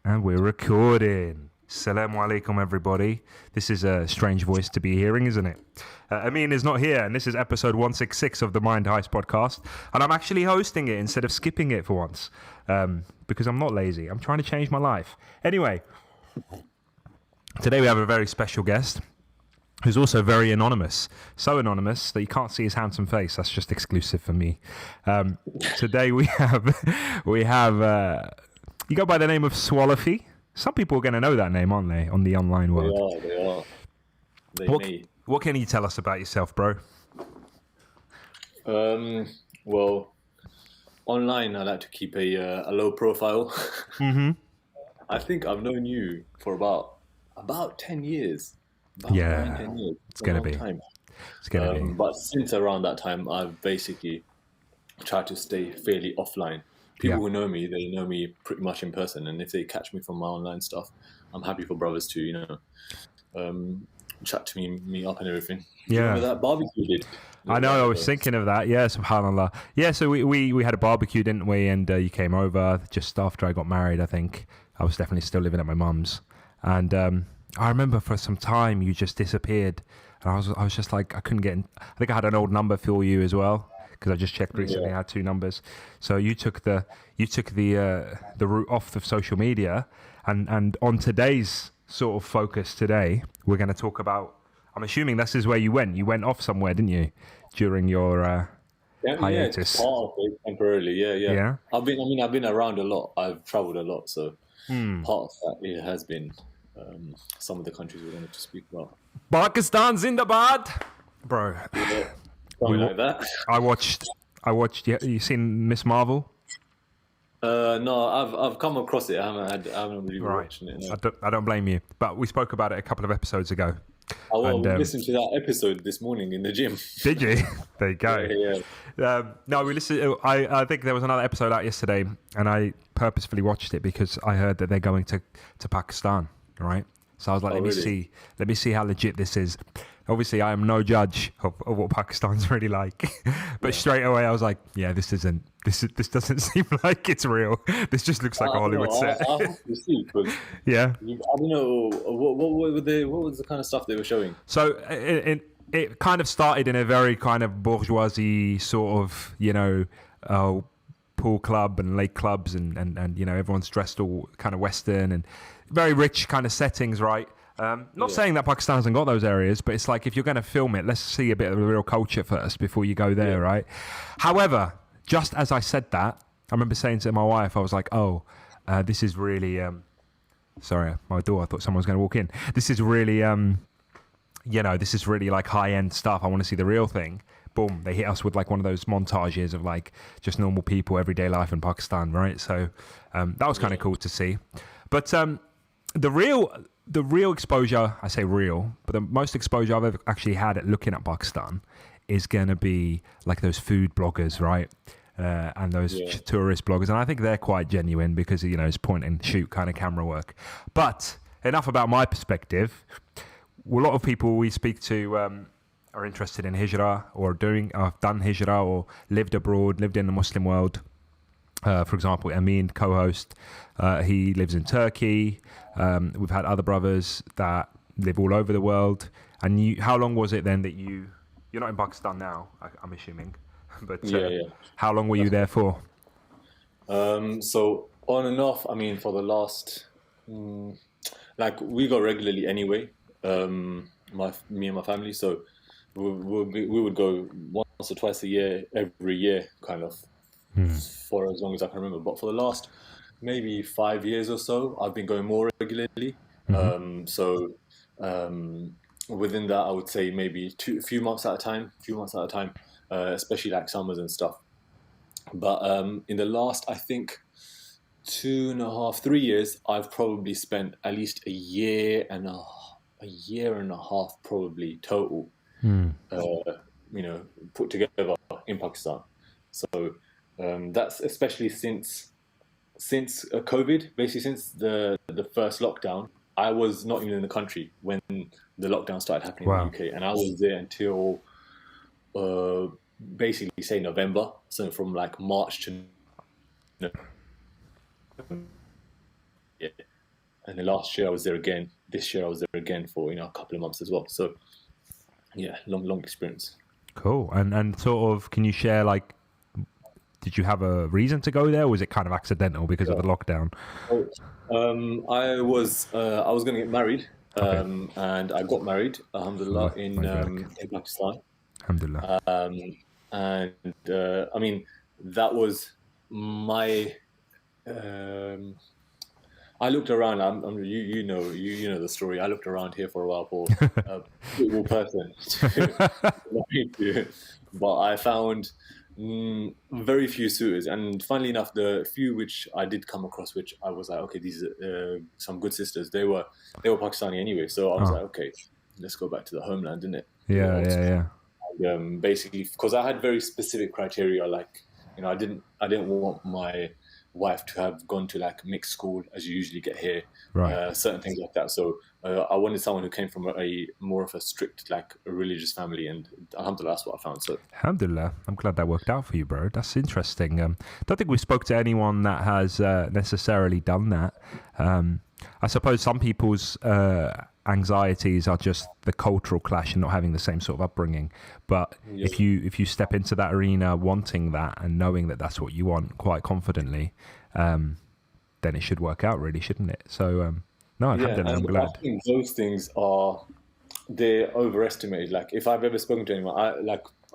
And we're recording. Assalamu alaikum, everybody. This is a strange voice to be hearing, isn't it? Amin is not here, and this is episode 166 of the Heist podcast. And I'm actually hosting it instead of skipping it for once, because I'm not lazy. I'm trying to change my life. Anyway, today we have a very special guest who's also very anonymous. So anonymous that you can't see his handsome face. That's just exclusive for me. Today we have you go by the name of Swolafi. Some people are going to know that name, aren't they, on the online world? They are. What can you tell us about yourself, bro? Well, online I like to keep a low profile. Mm-hmm. I think I've known you for about 10 years. About 10 years. It's going to be. It's going to be. But since around that time, I've basically tried to stay fairly offline. People who know me, they know me pretty much in person, and if they catch me from my online stuff, I'm happy for brothers to, chat to me up and everything. Yeah. Remember that barbecue we did? I know, I was thinking of that. Yeah, subhanAllah. Yeah, so we had a barbecue, didn't we? And you came over just after I got married, I think. I was definitely still living at my mum's. And I remember for some time you just disappeared. And I was just like, I couldn't get in. I think I had an old number for you as well, because I just checked recently. I had 2 numbers. So you took the route off of social media, and on today's sort of focus today, we're going to talk about. I'm assuming this is where you went. You went off somewhere, didn't you, during your hiatus? Yeah, part of it temporarily. Yeah. I've been around a lot. I've travelled a lot, so part of that it has been some of the countries we're going to speak about. Pakistan Zindabad, bro. Yeah. Something like that. I watched. Yeah, you seen Miss Marvel? No, I've come across it. I haven't really watched it. No. I don't blame you. But we spoke about it a couple of episodes ago. I listened to that episode this morning in the gym. Did you? There you go. Yeah. No, we listened. I think there was another episode out yesterday, and I purposefully watched it because I heard that they're going to Pakistan. Right. So I was like, let me see how legit this is. Obviously, I am no judge of what Pakistan's really like, but straight away I was like, yeah, this doesn't seem like it's real. This just looks like a Hollywood set. I have to see, because yeah, I don't know what was the kind of stuff they were showing. So it kind of started in a very kind of bourgeoisie sort of, pool club and lake clubs and everyone's dressed all kind of Western and very rich kind of settings, right? Not saying that Pakistan hasn't got those areas, but it's like if you're going to film it, let's see a bit of the real culture first before you go there, right? However, just as I said that, I remember saying to my wife, I was like, this is really... sorry, my door, I thought someone was going to walk in. This is really, this is really like high-end stuff. I want to see the real thing. Boom, they hit us with like one of those montages of like just normal people, everyday life in Pakistan, right? So that was kind of cool to see. But the real exposure, I say real, but the most exposure I've ever actually had at looking at Pakistan is going to be like those food bloggers, right? And those tourist bloggers. And I think they're quite genuine because, it's point and shoot kind of camera work. But enough about my perspective. A lot of people we speak to are interested in Hijra or have done Hijra or lived abroad, lived in the Muslim world. For example, Amin, co-host, he lives in Turkey. We've had other brothers that live all over the world. And how long was it then that you're not in Pakistan now, I'm assuming, but how long were you there for? So on and off, for the last, we go regularly anyway, me and my family. So we would go once or twice a year, every year, kind of. For as long as I can remember, but for the last maybe 5 years or so, I've been going more regularly. So within that, I would say maybe a few months at a time, especially like summers and stuff. But in the last, I think 2.5-3 years, I've probably spent at least a year and a half probably total, put together in Pakistan. So that's especially since COVID, basically since the first lockdown. I was not even in the country when the lockdown started happening in the UK, and I was there until basically say November. So from like March to and then last year I was there again. This year I was there again for a couple of months as well. So yeah, long experience. Cool. And sort of, can you share like, did you have a reason to go there, or was it kind of accidental because of the lockdown? So, I was going to get married, Okay. and I got married, alhamdulillah, in Pakistan. Alhamdulillah. And I mean, that was my. Um, I looked around. You know the story. I looked around here for a while for a suitable person, but I found very few suitors. And funnily enough, the few which I did come across, which I was like, okay, these are some good sisters. They were Pakistani anyway, so I was like, okay, let's go back to the homeland, didn't it? Yeah. Basically, because I had very specific criteria, like I didn't want my wife to have gone to like mixed school as you usually get here, Right. certain things like that. So I wanted someone who came from a more of a strict like a religious family, and alhamdulillah, that's what I found. So Alhamdulillah. I'm glad that worked out for you, bro. That's interesting. Don't think we spoke to anyone that has necessarily done that. I suppose some people's anxieties are just the cultural clash and not having the same sort of upbringing. But if you step into that arena wanting that and knowing that that's what you want quite confidently, then it should work out, really, shouldn't it? So no, alhamdulillah, I'm glad. I think those things they're overestimated. Like if I've ever spoken to anyone, I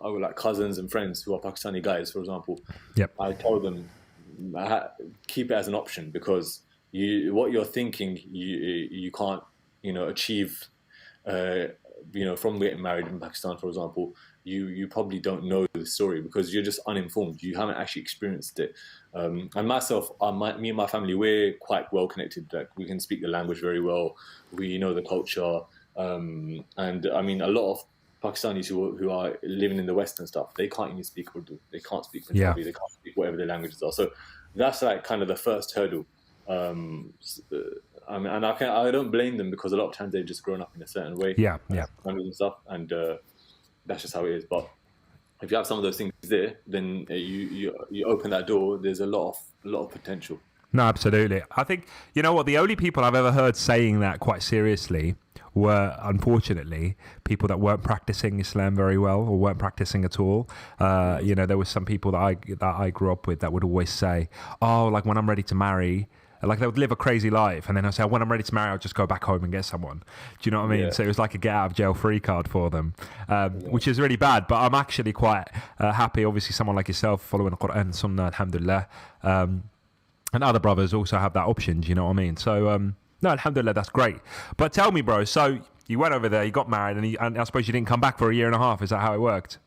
would like cousins and friends who are Pakistani guys, for example. Yep. I told them keep it as an option, because what you're thinking you can't achieve from getting married in Pakistan, for example. You probably don't know the story because you're just uninformed. You haven't actually experienced it. And myself, me and my family, we're quite well connected. Like we can speak the language very well. We know the culture. And I mean, a lot of Pakistanis who are living in the West and stuff, they can't even speak Urdu. They can't speak Punjabi. They can't speak whatever their languages are. So that's like kind of the first hurdle. I mean, and I don't blame them, because a lot of times they've just grown up in a certain way. Yeah. And stuff, and that's just how it is. But if you have some of those things there, then you open that door. There's a lot of potential. No, absolutely. I think, you know what, the only people I've ever heard saying that quite seriously were, unfortunately, people that weren't practicing Islam very well or weren't practicing at all. There was some people that I grew up with that would always say, oh, like when I'm ready to marry, like they would live a crazy life, and then I'd say, when I'm ready to marry, I'll just go back home and get someone. Do you know what I mean? Yeah. So it was like a get out of jail free card for them, which is really bad. But I'm actually quite happy, obviously, someone like yourself following the Quran and Sunnah, alhamdulillah. And other brothers also have that option, do you know what I mean? So, no, alhamdulillah, that's great. But tell me, bro, so you went over there, you got married, and I suppose you didn't come back for a year and a half. Is that how it worked?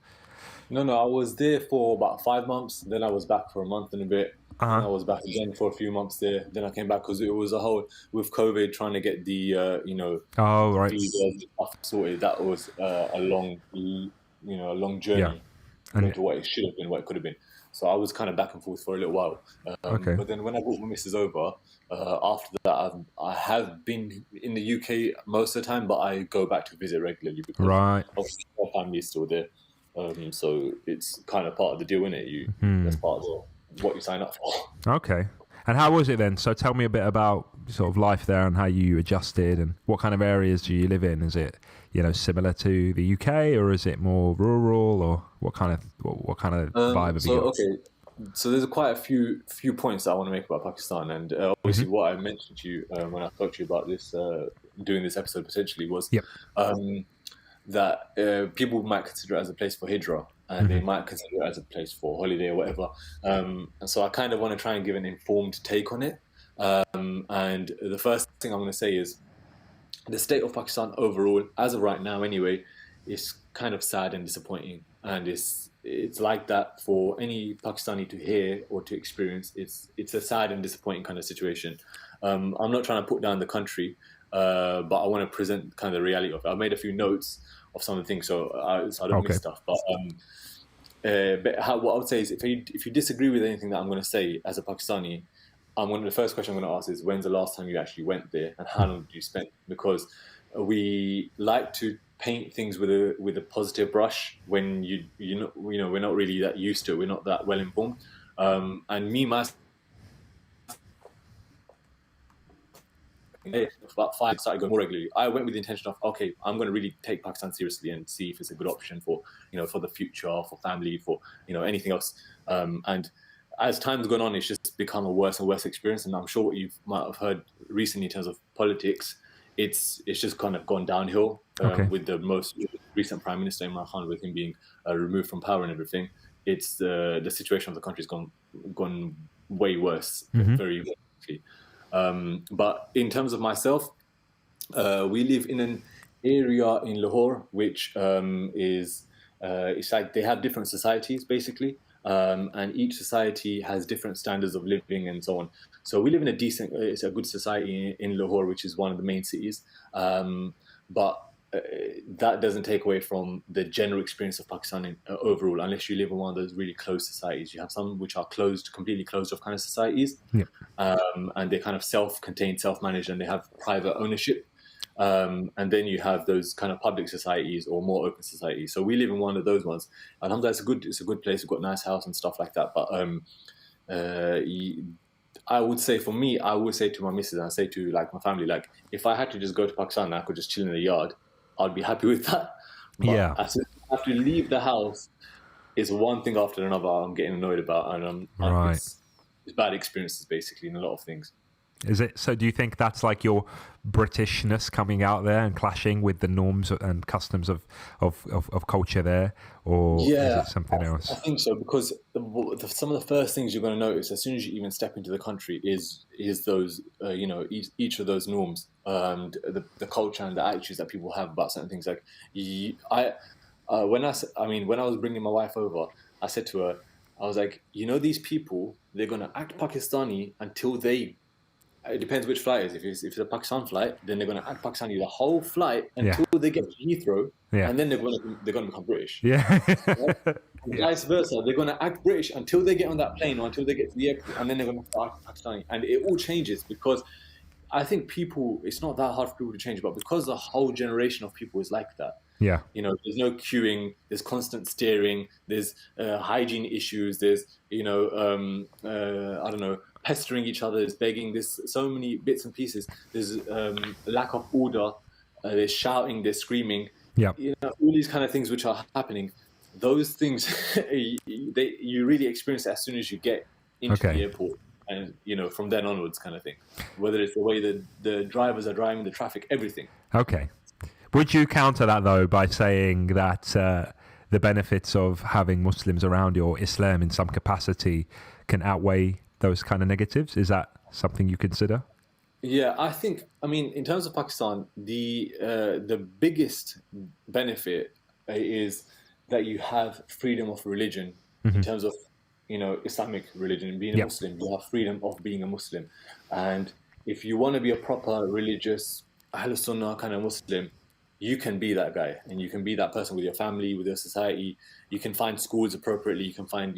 No, I was there for about 5 months. Then I was back for a month and a bit. Uh-huh. I was back again for a few months there. Then I came back because it was a whole, with COVID, trying to get the Oh, right. visas stuff sorted. That was a long journey compared to what it should have been, what it could have been. So I was kind of back and forth for a little while. Okay. But then when I brought my missus over, after that, I have been in the UK most of the time, but I go back to visit regularly because obviously my family is still there. So it's kind of part of the deal, isn't it? That's part of what you sign up for. Okay. And how was it then? So tell me a bit about sort of life there and how you adjusted, and what kind of areas do you live in? Is it, similar to the UK, or is it more rural, or what kind of vibe have you got? Okay, so there's quite a few points that I want to make about Pakistan, and obviously what I mentioned to you when I talked to you about this, doing this episode potentially was that people might consider it as a place for Hijra, and they might consider it as a place for holiday or whatever. And so I kind of want to try and give an informed take on it. And the first thing I'm going to say is the state of Pakistan overall, as of right now anyway, is kind of sad and disappointing. And it's like that for any Pakistani to hear or to experience. It's a sad and disappointing kind of situation. I'm not trying to put down the country, but I want to present kind of the reality of it. I've made a few notes of some of the things, so I don't miss stuff. But what I would say is, if you disagree with anything that I'm going to say as a Pakistani, the first question I'm going to ask is, when's the last time you actually went there, and how long did you spend? Because we like to paint things with a positive brush when we're not really that used to it. We're not that well informed. And me myself, about 5 started going more regularly. I went with the intention of, okay, I'm going to really take Pakistan seriously and see if it's a good option for, for the future, for family, for, anything else. And as time's gone on, it's just become a worse and worse experience. And I'm sure what you might have heard recently in terms of politics, it's just kind of gone downhill with the most recent Prime Minister Imran Khan, with him being removed from power and everything. It's the situation of the country's gone way worse, very quickly. But in terms of myself, we live in an area in Lahore which is it's like they have different societies basically, and each society has different standards of living and so on. So we live in it's a good society in Lahore, which is one of the main cities, but that doesn't take away from the general experience of Pakistan overall, unless you live in one of those really closed societies. You have some which are completely closed off kind of societies, and they're kind of self-contained, self-managed, and they have private ownership. And then you have those kind of public societies or more open societies. So we live in one of those ones. Alhamdulillah, it's a good place. We've got a nice house and stuff like that. But I would say, for me, I would say to my missus, and I say to like my family, like, if I had to just go to Pakistan and I could just chill in the yard, I'd be happy with that. But as soon as I have to leave the house, it's one thing after another I'm getting annoyed about, and it's bad experiences basically in a lot of things. Is it? So do you think that's like your Britishness coming out there and clashing with the norms and customs of culture there, or is it something else? I think so, because some of the first things you're going to notice as soon as you even step into the country is those each of those norms, and the culture and the attitudes that people have about certain things. Like when I was bringing my wife over, I said to her, I was like, these people, they're going to act Pakistani until they. It depends which flight it is. If it's a Pakistan flight, then they're going to act Pakistani the whole flight until they get to Heathrow, and then they're going to become British. Right? Vice versa, they're going to act British until they get on that plane or until they get to the airport, and then they're going to start Pakistani. And it all changes, because I think it's not that hard for people to change, but because the whole generation of people is like that. Yeah. There's no queuing, there's constant staring, there's hygiene issues, there's, I don't know, pestering each other, there's begging, there's so many bits and pieces. There's lack of order, there's shouting, there's screaming. Yeah. All these kind of things which are happening. Those things, you really experience it as soon as you get into the airport. And, from then onwards kind of thing. Whether it's the way the drivers are driving, the traffic, everything. Okay. Would you counter that, though, by saying that the benefits of having Muslims around you, or Islam in some capacity, can outweigh those kind of negatives? Is that something you consider? Yeah, in terms of Pakistan, the biggest benefit is that you have freedom of religion in terms of, Islamic religion. Being a Muslim, you have freedom of being a Muslim. And if you want to be a proper religious Ahl Sunnah kind of Muslim, you can be that guy, and you can be that person with your family, with your society. You can find schools appropriately. You can find,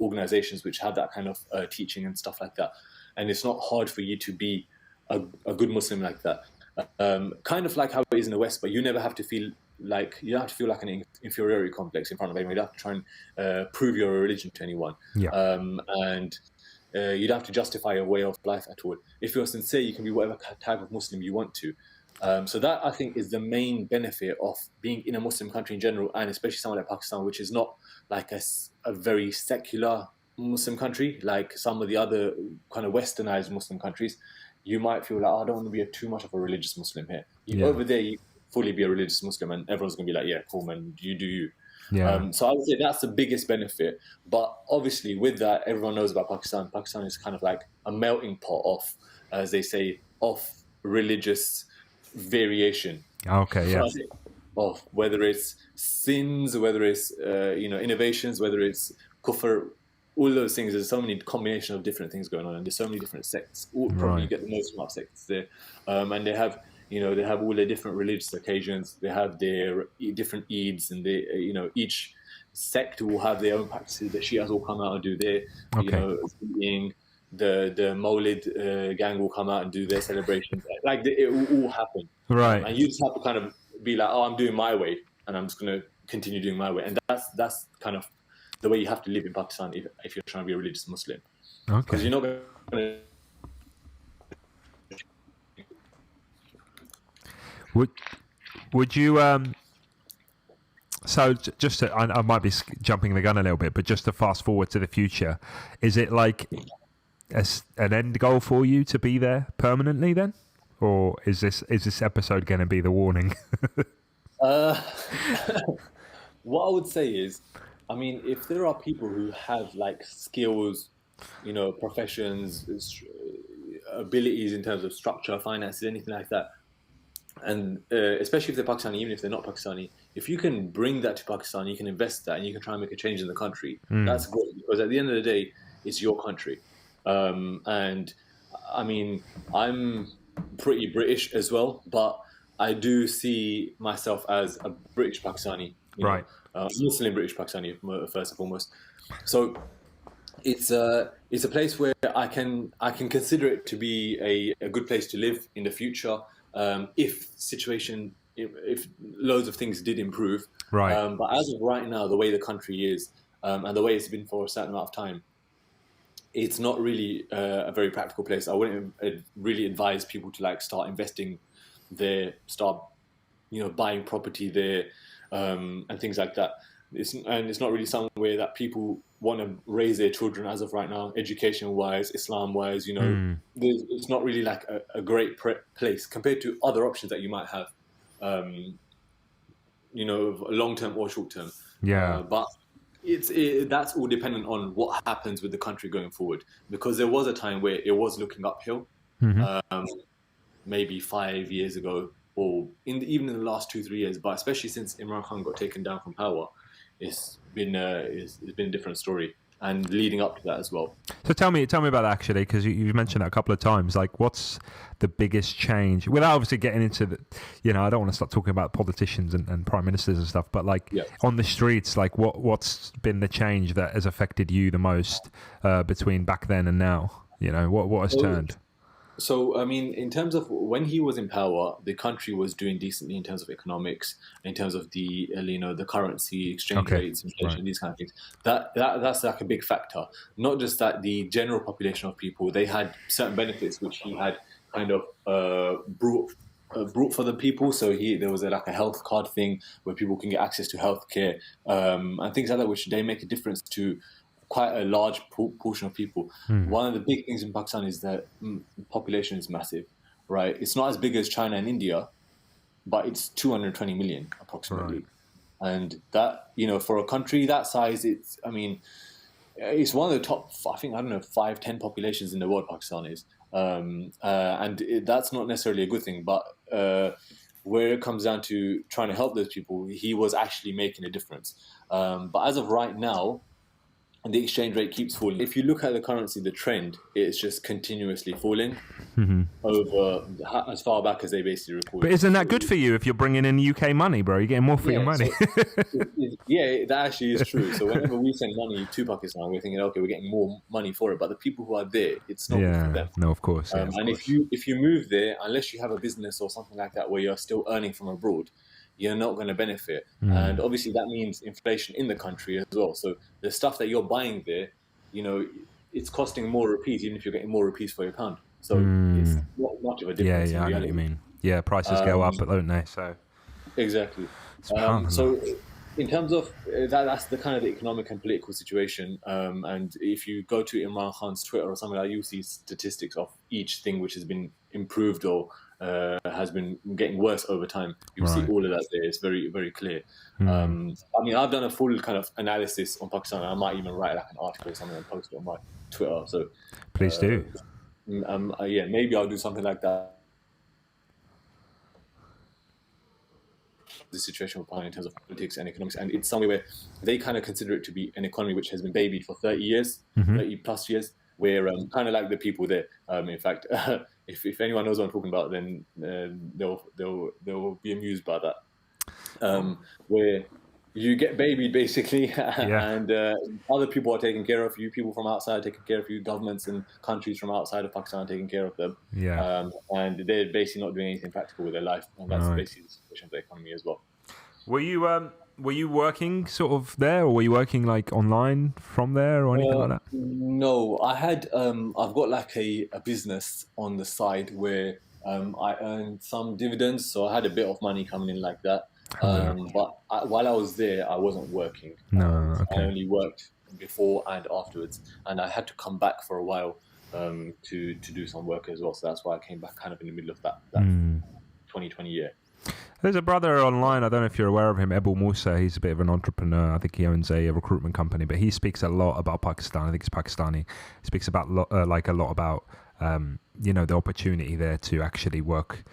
organizations which have that kind of teaching and stuff like that. And it's not hard for you to be a good Muslim like that. Kind of like how it is in the West, but you never have to feel like an inferiority complex in front of anyone. You don't have to try and prove your religion to anyone. Yeah. And you don't have to justify your way of life at all. If you're sincere, you can be whatever type of Muslim you want to. So that, I think, is the main benefit of being in a Muslim country in general, and especially somewhere like Pakistan, which is not like a very secular Muslim country like some of the other kind of westernized Muslim countries. You might feel like, I don't want to be too much of a religious Muslim here. Over there, you fully be a religious Muslim, and everyone's going to be like, yeah, cool, man, you do you. Yeah. So I would say that's the biggest benefit. But obviously, with that, everyone knows about Pakistan. Pakistan is kind of like a melting pot of, as they say, of religious variation. Okay, yeah. Of whether it's sins, whether it's innovations, whether it's kufr, all those things. There's so many combination of different things going on, and there's so many different sects. Probably you get the most amount of sects there, and they have all their different religious occasions. They have their different Eids, and they each sect will have their own practices. The Shias will come out and do their eating. The Mawlid gang will come out and do their celebrations. It will all happen. Right. And you just have to kind of be like, oh, I'm doing my way, and I'm just going to continue doing my way. And that's kind of the way you have to live in Pakistan if you're trying to be a religious Muslim. Okay. Because you're not going to Would would you so just to, I might be jumping the gun a little bit, but just to fast forward to the future, is it like an end goal for you to be there permanently then, or is this episode going to be the warning? Uh, what I would say is, I mean, if there are people who have like skills, professions, abilities in terms of structure, finances, anything like that, and especially if they're Pakistani, even if they're not Pakistani, if you can bring that to Pakistan, you can invest that, and you can try and make a change in the country. That's great, because at the end of the day, it's your country. And I mean, I'm pretty British as well, but I do see myself as a British Pakistani, Right. Muslim British Pakistani first and foremost. So it's a place where I can consider it to be a good place to live in the future, if loads of things did improve. Right. But as of right now, the way the country is, and the way it's been for a certain amount of time, it's not really a very practical place. I wouldn't really advise people to like start investing there, start buying property there, and things like that. It's not really somewhere that people want to raise their children as of right now, education-wise, Islam-wise. It's not really like a great place compared to other options that you might have, long-term or short-term. Yeah. But that's all dependent on what happens with the country going forward, because there was a time where it was looking uphill, maybe 5 years ago, or even in the last 2-3 years, but especially since Imran Khan got taken down from power, it's been a different story, and leading up to that as well. So tell me about that, actually, because you've mentioned that a couple of times. Like, what's the biggest change? Without obviously getting into the, I don't want to start talking about politicians and prime ministers and stuff, but like on the streets, like what's been the change that has affected you the most between back then and now? What has turned? So, I mean, in terms of when he was in power, the country was doing decently in terms of economics, in terms of the the currency, exchange rates, inflation, these kind of things. That's like a big factor. Not just that, the general population of people, they had certain benefits which he had kind of brought for the people. So there was like a health card thing where people can get access to healthcare, and things like that, which they make a difference to quite a large portion of people. One of the big things in Pakistan is that population is massive, right? It's not as big as China and India, but it's 220 million approximately. Right. And that, for a country that size, it's one of the top, 5-10 populations in the world, Pakistan is. That's not necessarily a good thing, but where it comes down to trying to help those people, he was actually making a difference. But as of right now, the exchange rate keeps falling. If you look at the currency, the trend is just continuously falling over as far back as they basically recorded. But isn't that good for you if you're bringing in UK money, bro? You're getting more for your money. That actually is true. So whenever we send money to Pakistan, we're thinking, okay, we're getting more money for it. But the people who are there, it's not good for them. No, of course. If you move there, unless you have a business or something like that where you're still earning from abroad, you're not going to benefit. And obviously that means inflation in the country as well. So the stuff that you're buying there, it's costing more rupees, even if you're getting more rupees for your pound. So it's not much of a difference. I know what you mean. Yeah, prices go up, don't they? So exactly. So in terms of that's the kind of the economic and political situation. And if you go to Imran Khan's Twitter or something like that, you see statistics of each thing which has been improved or has been getting worse over time. You see all of that there. It's very, very clear. I've done a full kind of analysis on Pakistan. I might even write like an article or something and post it on my Twitter. So please do. Maybe I'll do something like that. The situation we're in terms of politics and economics, and it's somewhere where they kind of consider it to be an economy which has been babied for 30 years, 30 plus years, where kind of like the people there. In fact, if anyone knows what I'm talking about, then they'll be amused by that. Where you get babied basically, and other people are taking care of you. People from outside are taking care of you. Governments and countries from outside of Pakistan are taking care of them. And they're basically not doing anything practical with their life, and that's basically the situation of the economy as well. Were you working sort of there, or were you working like online from there, or anything like that? No, I had. I've got like a business on the side where I earned some dividends, so I had a bit of money coming in like that. Alhamdulillah. While I was there, I wasn't working. No, I okay. only worked before and afterwards, and I had to come back for a while to do some work as well. So that's why I came back kind of in the middle of that 2020 year. There's a brother online, I don't know if you're aware of him, Ebu Musa. He's a bit of an entrepreneur. I think he owns a recruitment company, but he speaks a lot about Pakistan. I think he's Pakistani. He speaks about a lot about the opportunity there to actually work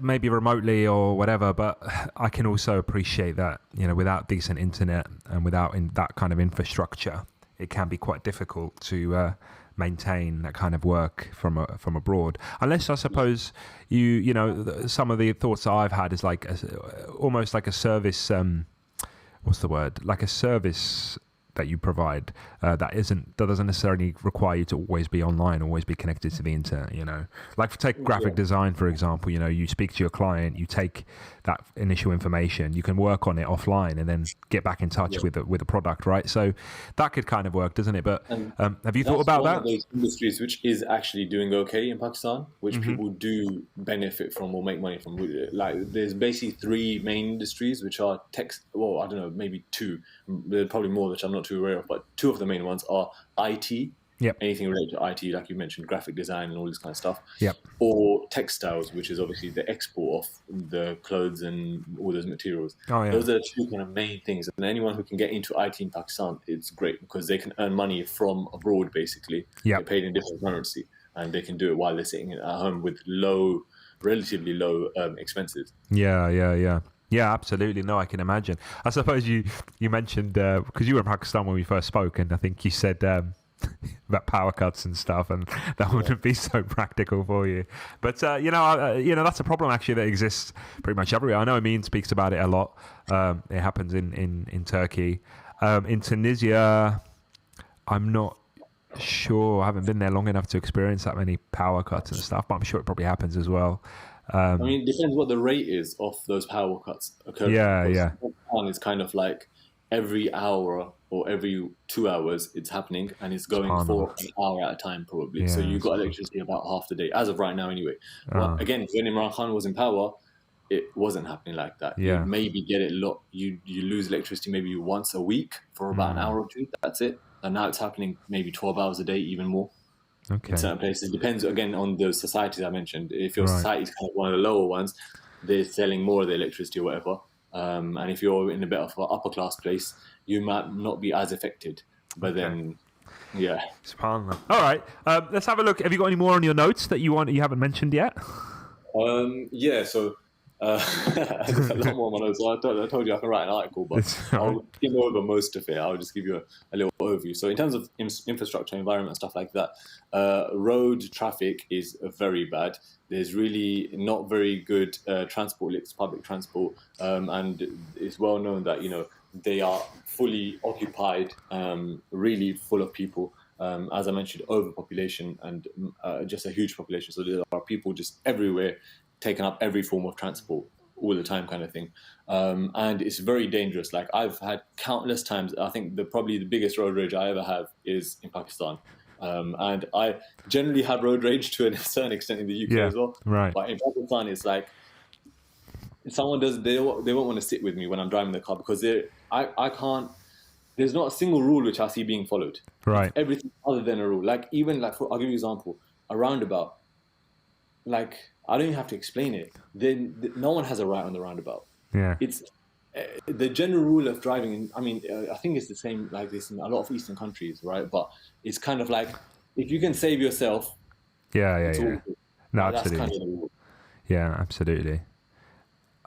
maybe remotely or whatever. But I can also appreciate that, without decent internet and without that kind of infrastructure, it can be quite difficult to maintain that kind of work from abroad, unless I suppose some of the thoughts that I've had is like almost like a service, what's the word, like a service that you provide that doesn't necessarily require you to always be online, always be connected to the internet. Like take graphic design for example. You speak to your client, you take that initial information, you can work on it offline, and then get back in touch with a product, right? So that could kind of work, doesn't it? But have you thought about that? One of those industries which is actually doing okay in Pakistan, which people do benefit from or make money from. Like there's basically three main industries which are tech. Well, I don't know, maybe two. There's probably more which I'm not too aware of, but two of the main ones are IT. Yep. Anything related to IT, like you mentioned, graphic design and all this kind of stuff. Yep. Or textiles, which is obviously the export of the clothes and all those materials. Oh, yeah. Those are the two kind of main things. And anyone who can get into IT in Pakistan, it's great because they can earn money from abroad, basically. Yep. They're paid in different currency, and they can do it while they're sitting at home with relatively low expenses. Yeah, absolutely. No, I can imagine. I suppose you mentioned, because you were in Pakistan when we first spoke, and I think you said about power cuts and stuff, and that wouldn't be so practical for you. But that's a problem actually that exists pretty much everywhere. I know Amin speaks about it a lot. It happens in Turkey, in Tunisia. I'm not sure. I haven't been there long enough to experience that many power cuts and stuff, but I'm sure it probably happens as well. I mean, it depends what the rate is of those power cuts occurring. Yeah. One is kind of like every hour or every 2 hours it's happening, and it's going for an hour at a time probably. Yeah, so you got electricity about half the day, as of right now anyway. But again, when Imran Khan was in power, it wasn't happening like that. Yeah. You maybe get it you lose electricity maybe once a week for about an hour or two. That's it. And now it's happening maybe 12 hours a day, even more. Okay. In certain places. It depends, again, on the societies I mentioned. If your society is kind of one of the lower ones, they're selling more of the electricity or whatever. And if you're in a bit of an upper class place, you might not be as affected. But then, yeah. SubhanAllah. All right. Let's have a look. Have you got any more on your notes that you haven't mentioned yet? Yeah, so I just had a lot more on my notes. So I told you I can write an article, but I'll skim over most of it. I'll just give you a little overview. So in terms of infrastructure, environment, stuff like that, road traffic is very bad. There's really not very good transport, public transport, and it's well known that they are fully occupied, really full of people. As I mentioned, overpopulation and just a huge population. So there are people just everywhere, taking up every form of transport all the time, kind of thing. And it's very dangerous. Like I've had countless times. I think probably the biggest road rage I ever have is in Pakistan. And I generally have road rage to a certain extent in the UK as well. Right. But in Pakistan, it's like if someone they won't want to sit with me when I'm driving the car because I can't. There's not a single rule which I see being followed. Right. It's everything other than a rule. Like even I'll give you an example. A roundabout. Like I don't even have to explain it. Then no one has a right on the roundabout. Yeah. It's the general rule of driving. I mean, I think it's the same like this in a lot of Eastern countries, right? But it's kind of like if you can save yourself. Yeah. No, absolutely. That's kind of the rule. Yeah, absolutely.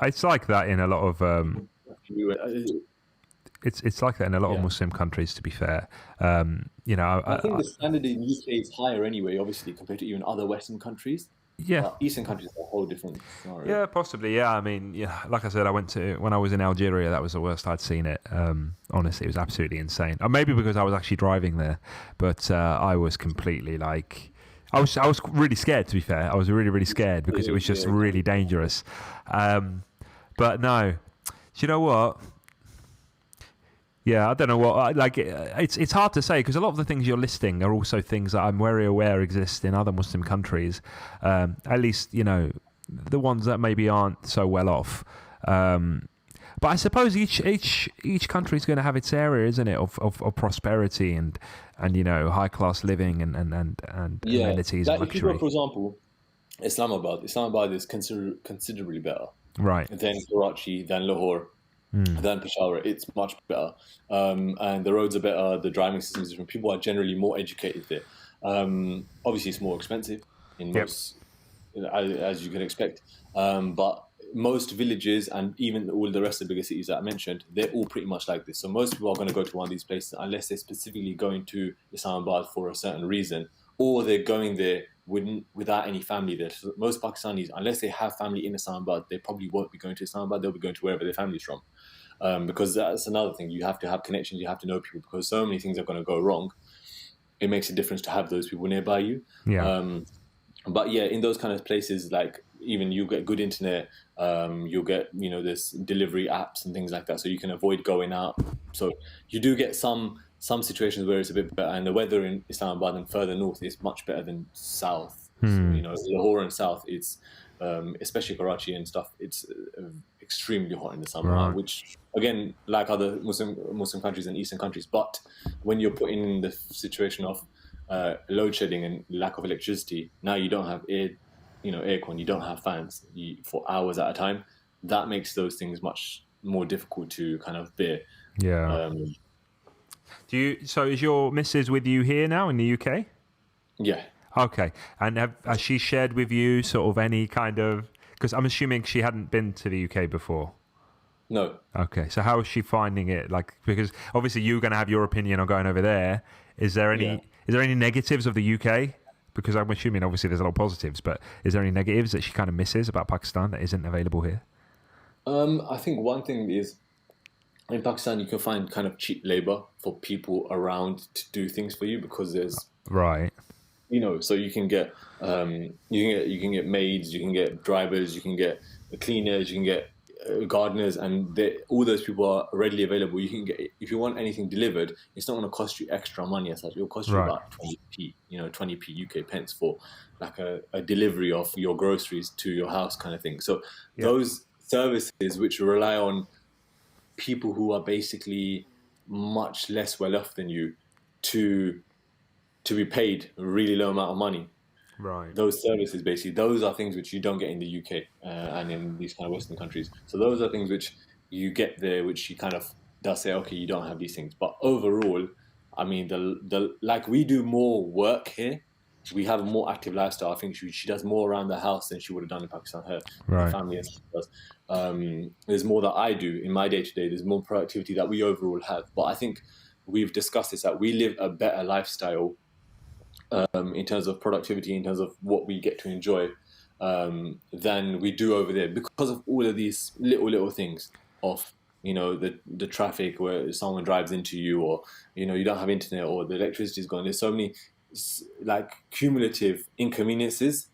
It's like that in a lot of. It's like that in a lot of Muslim countries, to be fair. I think the standard in the UK is higher anyway, obviously, compared to even other Western countries. Yeah. But Eastern countries are a whole different scenario. Yeah, possibly. Yeah, I mean, like I said, when I was in Algeria, that was the worst I'd seen it. Honestly, it was absolutely insane. Maybe because I was actually driving there, but I was completely like... I was really scared, to be fair. I was really, really scared because it was just really dangerous. But no. Do you know what? Yeah, I don't know what. Like, it's hard to say because a lot of the things you're listing are also things that I'm very aware exist in other Muslim countries. At least, you know, the ones that maybe aren't so well off. But I suppose each country is going to have its area, isn't it, of prosperity and you know, high class living and amenities and Like if you luxury. go, for example, Islamabad is considerably better, Right. than Karachi, than Lahore, than Peshawar. It's much better, and the roads are better. The driving system is different. People are generally more educated there. Obviously, it's more expensive in most, as you can expect. But most villages and even all the rest of the bigger cities that I mentioned, they're all pretty much like this. So most people are going to go to one of these places unless they're specifically going to Islamabad for a certain reason, or they're going there without any family there. So most Pakistanis, unless they have family in Islamabad, they probably won't be going to Islamabad. They'll be going to wherever their family's from. Because that's another thing. You have to have connections. You have to know people because so many things are going to go wrong. It makes a difference to have those people nearby you. Yeah. But yeah, in those kind of places, like even you get good internet, you'll get, you know, there's delivery apps and things like that, so you can avoid going out. So you do get some situations where it's a bit better, and the weather in Islamabad and further north is much better than south. So, you know, Lahore and south, it's especially Karachi and stuff, it's extremely hot in the summer, Right. which again, like other Muslim countries and Eastern countries. But when you're put in the situation of load shedding and lack of electricity, now you don't have aircon, you don't have fans for hours at a time. That makes those things much more difficult to kind of bear. Yeah. So is your missus with you here now in the UK? Yeah. Okay. And has she shared with you sort of any kind of, because I'm assuming she hadn't been to the UK before. No. Okay. So how is she finding it? Like, because obviously you're going to have your opinion on going over there. Is there any negatives of the UK? Because I'm assuming obviously there's a lot of positives, but is there any negatives that she kind of misses about Pakistan that isn't available here? I think one thing is in Pakistan you can find kind of cheap labor for people around to do things for you because there's right. You know, so you can get you can get maids, you can get drivers, you can get cleaners, you can get gardeners, and all those people are readily available. You can get, if you want anything delivered, it's not going to cost you extra money as such. It'll cost you about 20p, 20p UK pence for like a delivery of your groceries to your house kind of thing. So those services which rely on people who are basically much less well off than you to be paid a really low amount of money. Right. Those services, basically, those are things which you don't get in the UK and in these kind of Western countries. So those are things which you get there, which you kind of does say, okay, you don't have these things. But overall, I mean, like we do more work here. We have a more active lifestyle. I think she does more around the house than she would have done in Pakistan. Her family and stuff does. There's more that I do in my day to day. There's more productivity that we overall have. But I think we've discussed this, that we live a better lifestyle in terms of productivity, in terms of what we get to enjoy, than we do over there because of all of these little things of, the traffic where someone drives into you, or, you don't have internet, or the electricity's gone. There's so many like cumulative inconveniences,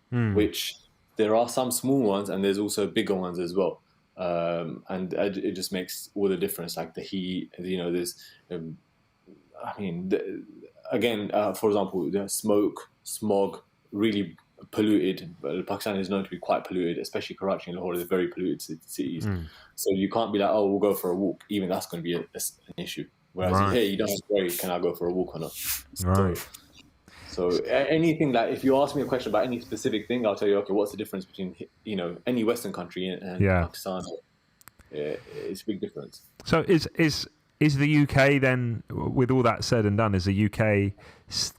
which there are some small ones and there's also bigger ones as well. And it just makes all the difference. Like the heat, there's, again, for example, the smog, really polluted. Pakistan is known to be quite polluted, especially Karachi and Lahore. They're very polluted cities. So you can't be like, oh, we'll go for a walk. Even that's going to be an issue. Whereas here, you don't have to worry, can I go for a walk or not? So anything, like if you ask me a question about any specific thing, I'll tell you, okay, what's the difference between, any Western country and Pakistan? It's a big difference. So is the UK then, with all that said and done, is the UK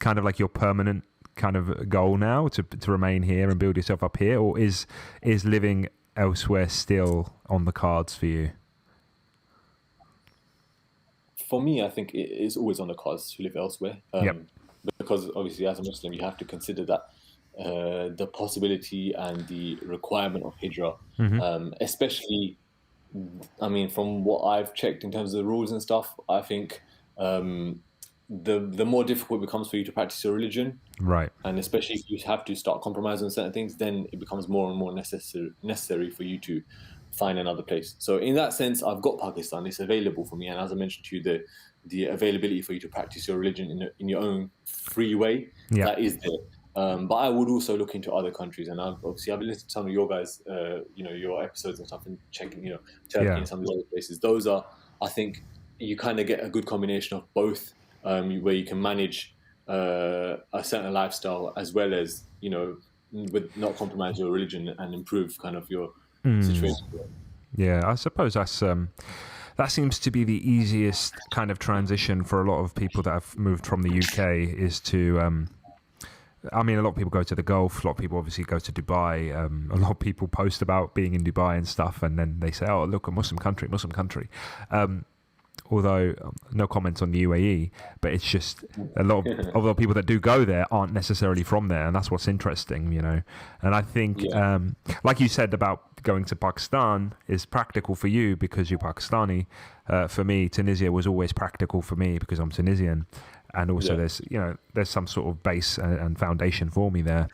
kind of like your permanent kind of goal now to remain here and build yourself up here, or is living elsewhere still on the cards for you? For me, I think it is always on the cards to live elsewhere. Because obviously, as a Muslim, you have to consider that the possibility and the requirement of Hijra, especially. I mean, from what I've checked in terms of the rules and stuff, I think the more difficult it becomes for you to practice your religion, right? And especially if you have to start compromising on certain things, then it becomes more and more necessary for you to find another place. So in that sense, I've got Pakistan. It's available for me, and as I mentioned to you, the availability for you to practice your religion in your own free way, Yeah. that is there. But I would also look into other countries, and I've been listening to some of your guys, your episodes and stuff, and checking, Turkey Yeah. and some of the other places. Those are, I think, you kind of get a good combination of both, where you can manage a certain lifestyle as well as, with not compromise your religion and improve kind of your situation. Yeah, I suppose that seems to be the easiest kind of transition for a lot of people that have moved from the UK is to, I mean, a lot of people go to the Gulf, a lot of people obviously go to Dubai, a lot of people post about being in Dubai and stuff, and then they say, oh, look, a Muslim country. Although no comments on the UAE, but it's just a lot of the people that do go there aren't necessarily from there, and that's what's interesting, And I think, like you said about going to Pakistan is practical for you because you're Pakistani. For me, Tunisia was always practical for me because I'm Tunisian, and also there's some sort of base and foundation for me there.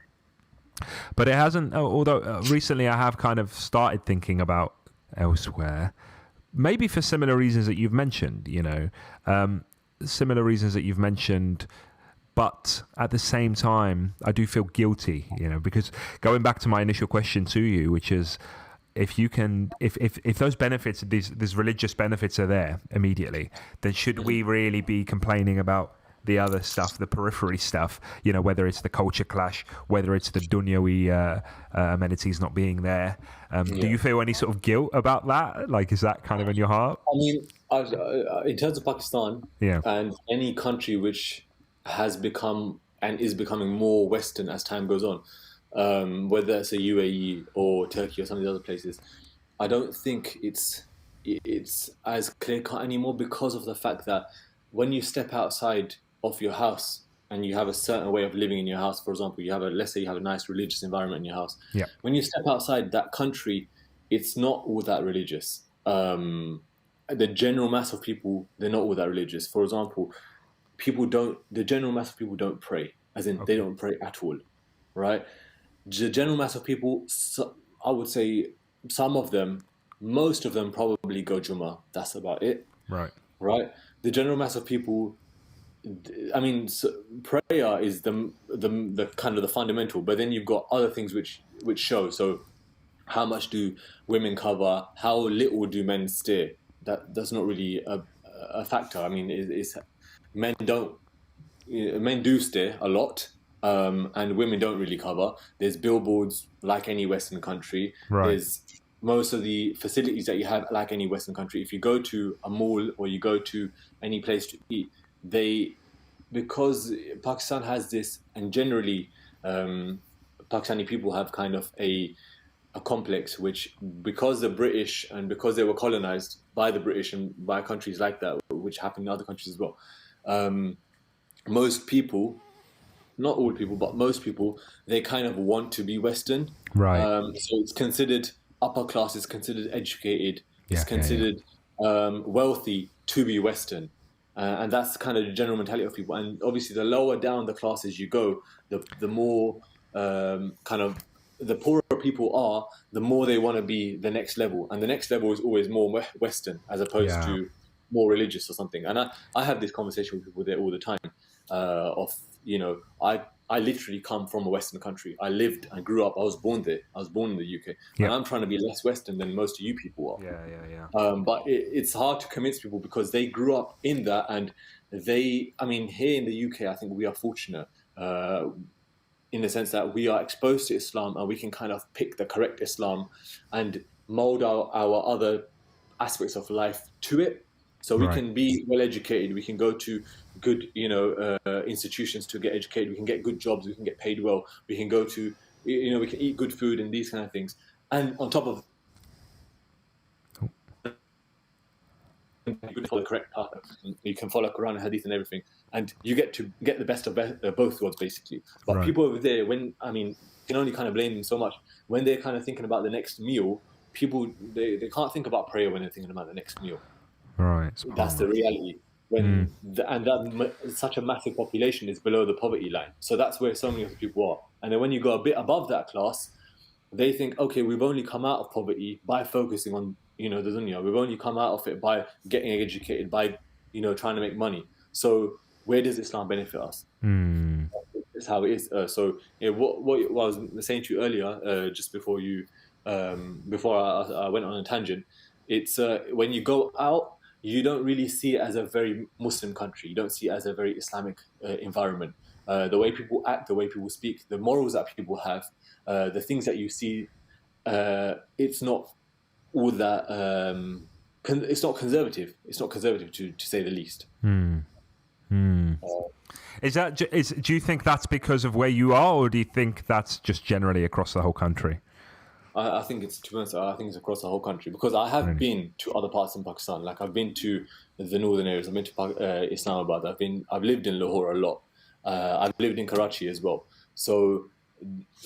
But it hasn't. Although recently I have kind of started thinking about elsewhere. Maybe for similar reasons that you've mentioned, but at the same time, I do feel guilty, because going back to my initial question to you, which is, if those benefits, these religious benefits are there immediately, then should we really be complaining about the other stuff, the periphery stuff, whether it's the culture clash, whether it's the dunyawi amenities not being there. Do you feel any sort of guilt about that? Like, is that kind of in your heart? I mean, in terms of Pakistan and any country which has become and is becoming more Western as time goes on, whether it's a UAE or Turkey or some of the other places, I don't think it's as clear-cut anymore because of the fact that when you step outside of your house and you have a certain way of living in your house, for example, let's say you have a nice religious environment in your house. Yeah. When you step outside that country, it's not all that religious. The general mass of people, they're not all that religious. For example, the general mass of people don't pray, as in they don't pray at all, right? The general mass of people, I would say most of them probably go Jummah. That's about it. Right. The general mass of people, I mean, prayer is the kind of the fundamental, but then you've got other things which show. So, how much do women cover? How little do men stare? That's not really a factor. I mean, men do stare a lot, and women don't really cover. There's billboards like any Western country. Right. There's most of the facilities that you have like any Western country. If you go to a mall or you go to any place to eat, because Pakistan has this, and generally Pakistani people have kind of a complex, which because the British and because they were colonized by the British and by countries like that, which happened in other countries as well, most people, not all people, but most people, they kind of want to be Western. Right. So it's considered upper class, it's considered educated, it's considered wealthy to be Western. And that's kind of the general mentality of people. And obviously, the lower down the classes you go, the more kind of the poorer people are, the more they want to be the next level. And the next level is always more Western as opposed to more religious or something. And I have this conversation with people there all the time I literally come from a Western country. I lived and grew up. I was born there. I was born in the UK. And I'm trying to be less Western than most of you people are. But it's hard to convince people because they grew up in that. And here in the UK, I think we are fortunate in the sense that we are exposed to Islam and we can kind of pick the correct Islam and mold our other aspects of life to it. So we can be well educated. We can go to good, institutions to get educated. We can get good jobs. We can get paid well. We can go to, we can eat good food and these kind of things. And on top of, you can follow the correct path. You can follow Quran and Hadith and everything, and you get to get the best of both worlds, basically. But people over there, you can only kind of blame them so much when they're kind of thinking about the next meal. People they can't think about prayer when they're thinking about the next meal. Right. That's the reality. When such a massive population is below the poverty line, so that's where so many of the people are. And then when you go a bit above that class, they think, okay, we've only come out of poverty by focusing on, the dunya. We've only come out of it by getting educated, by, trying to make money. So where does Islam benefit us? That's how it is. So yeah, what I was saying to you earlier, just before before I went on a tangent, it's when you go out, you don't really see it as a very Muslim country. You don't see it as a very Islamic environment. The way people act, the way people speak, the morals that people have, the things that you see, it's not all that. It's not conservative. It's not conservative to say the least. Do you think that's because of where you are, or do you think that's just generally across the whole country? I think it's, to be honest, I think it's across the whole country, because I have been to other parts in Pakistan. Like I've been to the northern areas. I've been to Islamabad. I've lived in Lahore a lot. I've lived in Karachi as well. So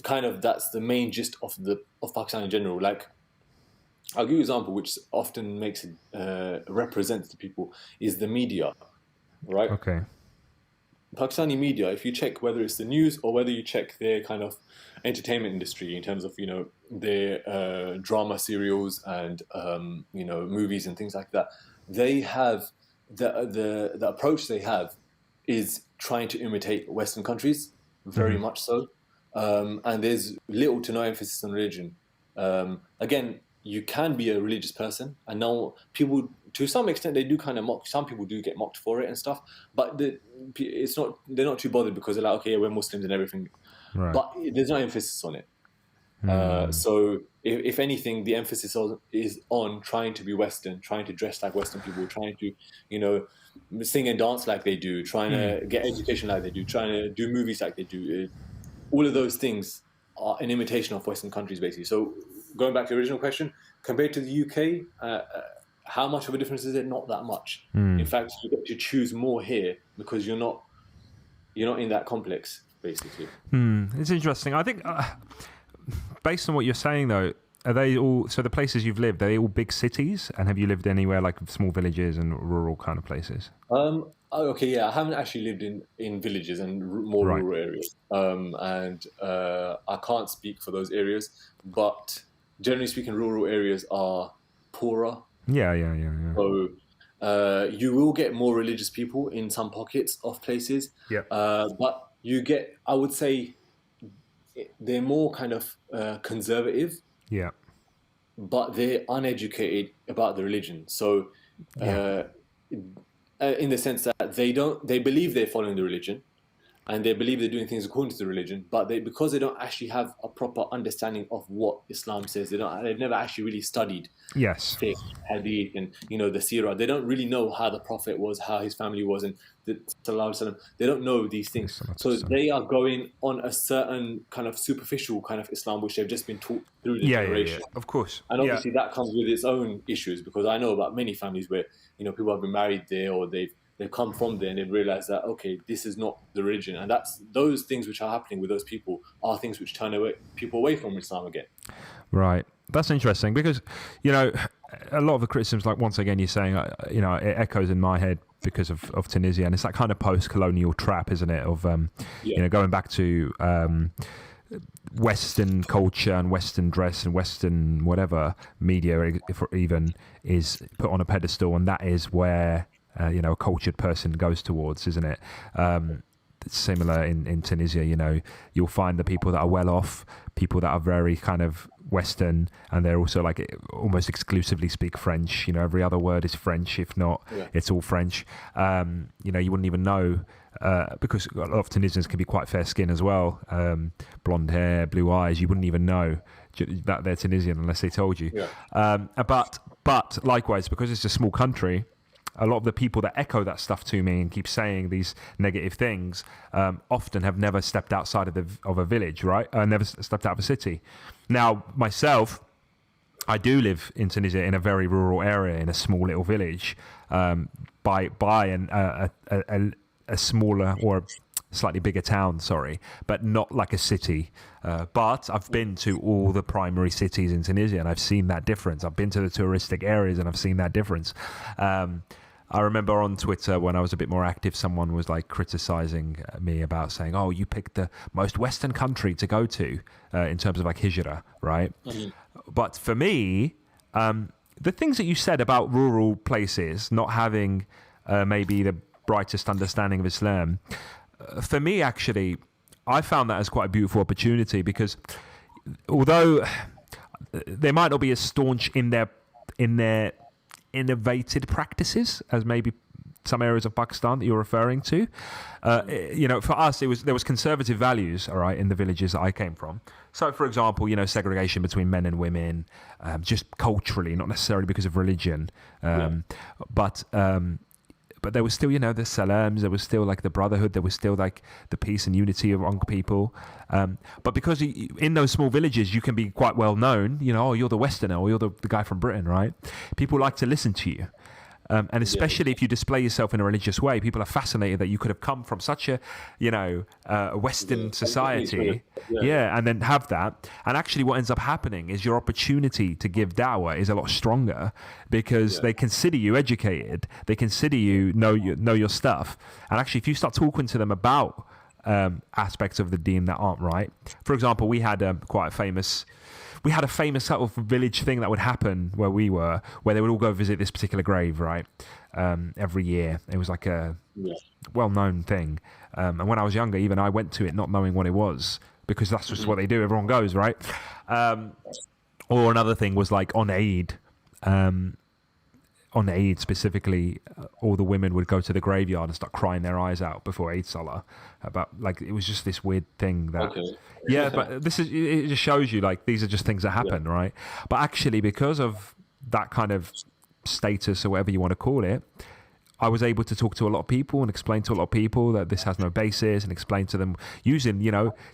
kind of that's the main gist of Pakistan in general. Like I'll give you an example which often makes it represents the people is the media, right? Okay. Pakistani media, if you check whether it's the news or whether you check their kind of entertainment industry in terms of their drama serials and movies and things like that, they have the approach they have is trying to imitate Western countries very much so, and there's little to no emphasis on religion. Again, you can be a religious person, and now people, to some extent, they do kind of mock. Some people do get mocked for it and stuff, but they're not too bothered, because they're like, okay, we're Muslims and everything. Right. But there's no emphasis on it. So if anything, the emphasis is on trying to be Western, trying to dress like Western people, trying to, sing and dance like they do, trying to get education like they do, trying to do movies like they do. All of those things are an imitation of Western countries, basically. So going back to the original question, compared to the UK, how much of a difference is it? Not that much. In fact, you get to choose more here because you're not in that complex, basically. It's interesting. I think, based on what you're saying, though, are they all? So the places you've lived, are they all big cities? And have you lived anywhere like small villages and rural kind of places? Okay, yeah, I haven't actually lived in villages and more rural areas, and I can't speak for those areas. But generally speaking, rural areas are poorer. Yeah. So you will get more religious people in some pockets of places. Yeah. But you get, I would say, they're more kind of conservative. Yeah. But they're uneducated about the religion. So, in the sense that they believe they're following the religion, and they believe they're doing things according to the religion, but because they don't actually have a proper understanding of what Islam says, they've never actually really studied fiqh, hadith, and the seerah. They don't really know how the Prophet was, how his family was, and Sallallahu Alaihi Wasallam. They don't know these things, so they are going on a certain kind of superficial kind of Islam, which they've just been taught through the generation. Of course, and obviously that comes with its own issues, because I know about many families where people have been married there, or they've come from there, and they've realized that, okay, this is not the religion. And that's those things which are happening with those people are things which turn people away from Islam again. Right. That's interesting, because, a lot of the criticisms, like once again, you're saying, it echoes in my head because of Tunisia. And it's that kind of post-colonial trap, isn't it? Of, going back to Western culture and Western dress and Western whatever media, if even, is put on a pedestal. And that is where a cultured person goes towards, isn't it? It's similar in Tunisia. You'll find the people that are well off, people that are very kind of Western, and they're also like almost exclusively speak French. Every other word is French. If not, it's all French. You wouldn't even know, because a lot of Tunisians can be quite fair skin as well, blonde hair, blue eyes. You wouldn't even know that they're Tunisian unless they told you. But likewise, because it's a small country, a lot of the people that echo that stuff to me and keep saying these negative things often have never stepped outside of a village, right? Never stepped out of a city. Now, myself, I do live in Tunisia in a very rural area, in a small little village, by a smaller or slightly bigger town, but not like a city. But I've been to all the primary cities in Tunisia, and I've seen that difference. I've been to the touristic areas, and I've seen that difference. I remember on Twitter when I was a bit more active, someone was like criticizing me about saying, "Oh, you picked the most Western country to go to in terms of like Hijra, right?" But for me, the things that you said about rural places not having maybe the brightest understanding of Islam, for me actually, I found that as quite a beautiful opportunity, because although they might not be as staunch in their innovated practices as maybe some areas of Pakistan that you're referring to, for us there was conservative values, all right, in the villages that I came from. So, for example, segregation between men and women, just culturally, not necessarily because of religion, but there was still, the salams, there was still like the brotherhood, there was still like the peace and unity among people. But because in those small villages, you can be quite well known, oh, you're the Westerner, or you're the guy from Britain, right? People like to listen to you. And especially if you display yourself in a religious way, people are fascinated that you could have come from such a, Western society. And then have that. And actually what ends up happening is your opportunity to give da'wah is a lot stronger, because they consider you educated. They consider you know your stuff. And actually, if you start talking to them about aspects of the deen that aren't right. For example, we had a famous sort of village thing that would happen where we were, where they would all go visit this particular grave, right? Every year. It was like a well-known thing. And when I was younger, even I went to it not knowing what it was, because that's just what they do. Everyone goes, right? Or another thing was like on Eid. On Eid specifically, all the women would go to the graveyard and start crying their eyes out before Eid Salah. It was just this weird thing that... Okay. Yeah, but it just shows you, like, these are just things that happen, right? But actually, because of that kind of status, or whatever you want to call it, I was able to talk to a lot of people and explain to a lot of people that this has no basis, and explain to them using,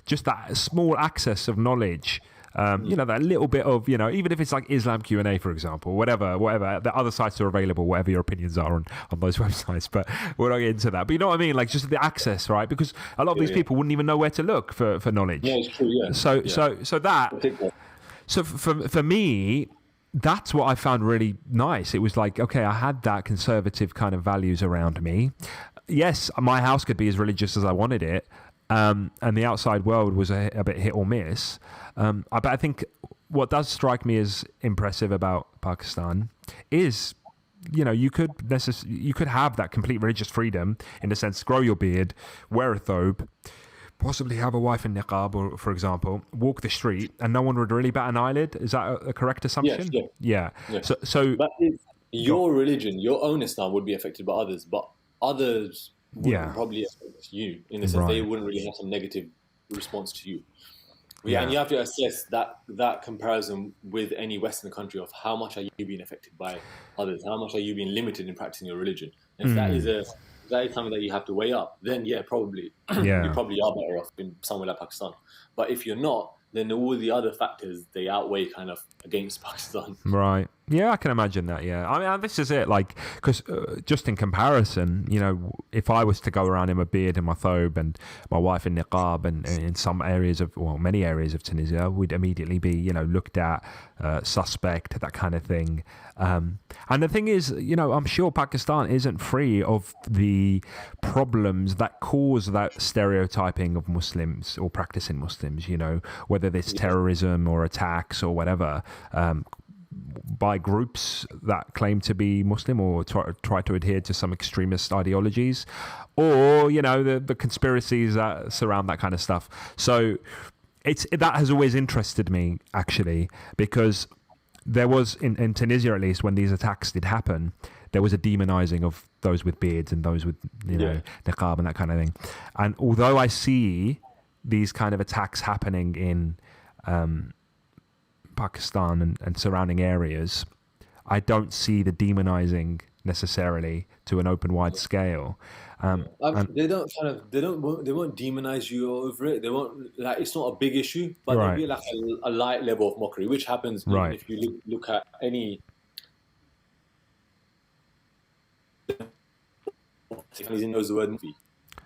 just that small access of knowledge. That little bit of, even if it's like Islam Q&A, for example, whatever, the other sites are available, whatever your opinions are on those websites, but we're not getting into that. But you know what I mean? Like, just the access, right? Because a lot of these people wouldn't even know where to look for knowledge. Yeah, it's true, yeah. So for me, that's what I found really nice. It was like, okay, I had that conservative kind of values around me. Yes, my house could be as religious as I wanted it. And the outside world was a bit hit or miss. But I think what does strike me as impressive about Pakistan is, you could have that complete religious freedom, in the sense, grow your beard, wear a thobe, possibly have a wife in niqab, or, for example, walk the street, and no one would really bat an eyelid. Is that a correct assumption? Yes, yeah. So but your religion, your own Islam would be affected by others, but others wouldn't probably affect you, in the sense they wouldn't really have some negative response to you. And you have to assess that comparison with any Western country of how much are you being affected by others, how much are you being limited in practicing your religion. And if that is something that you have to weigh up, then probably you probably are better off in somewhere like Pakistan. But if you're not, then all the other factors, they outweigh kind of against Pakistan. Right. Yeah, I can imagine that, yeah. I mean, this is it, like, because just in comparison, if I was to go around in my beard and my thobe, and my wife in niqab, and in some areas many areas of Tunisia, we'd immediately be, looked at, suspect, that kind of thing. And the thing is, I'm sure Pakistan isn't free of the problems that cause that stereotyping of Muslims or practicing Muslims, whether it's terrorism or attacks or whatever, by groups that claim to be Muslim or try to adhere to some extremist ideologies, or the conspiracies that surround that kind of stuff. So that has always interested me, actually, because there was in Tunisia, at least, when these attacks did happen, there was a demonizing of those with beards and those with niqab and that kind of thing. And although I see these kind of attacks happening in Pakistan and surrounding areas, I don't see the demonizing necessarily to an open wide scale. They won't demonize you over it. They won't, like, it's not a big issue, but there'll be like a light level of mockery, which happens if you look at any. He knows the word Mulvi,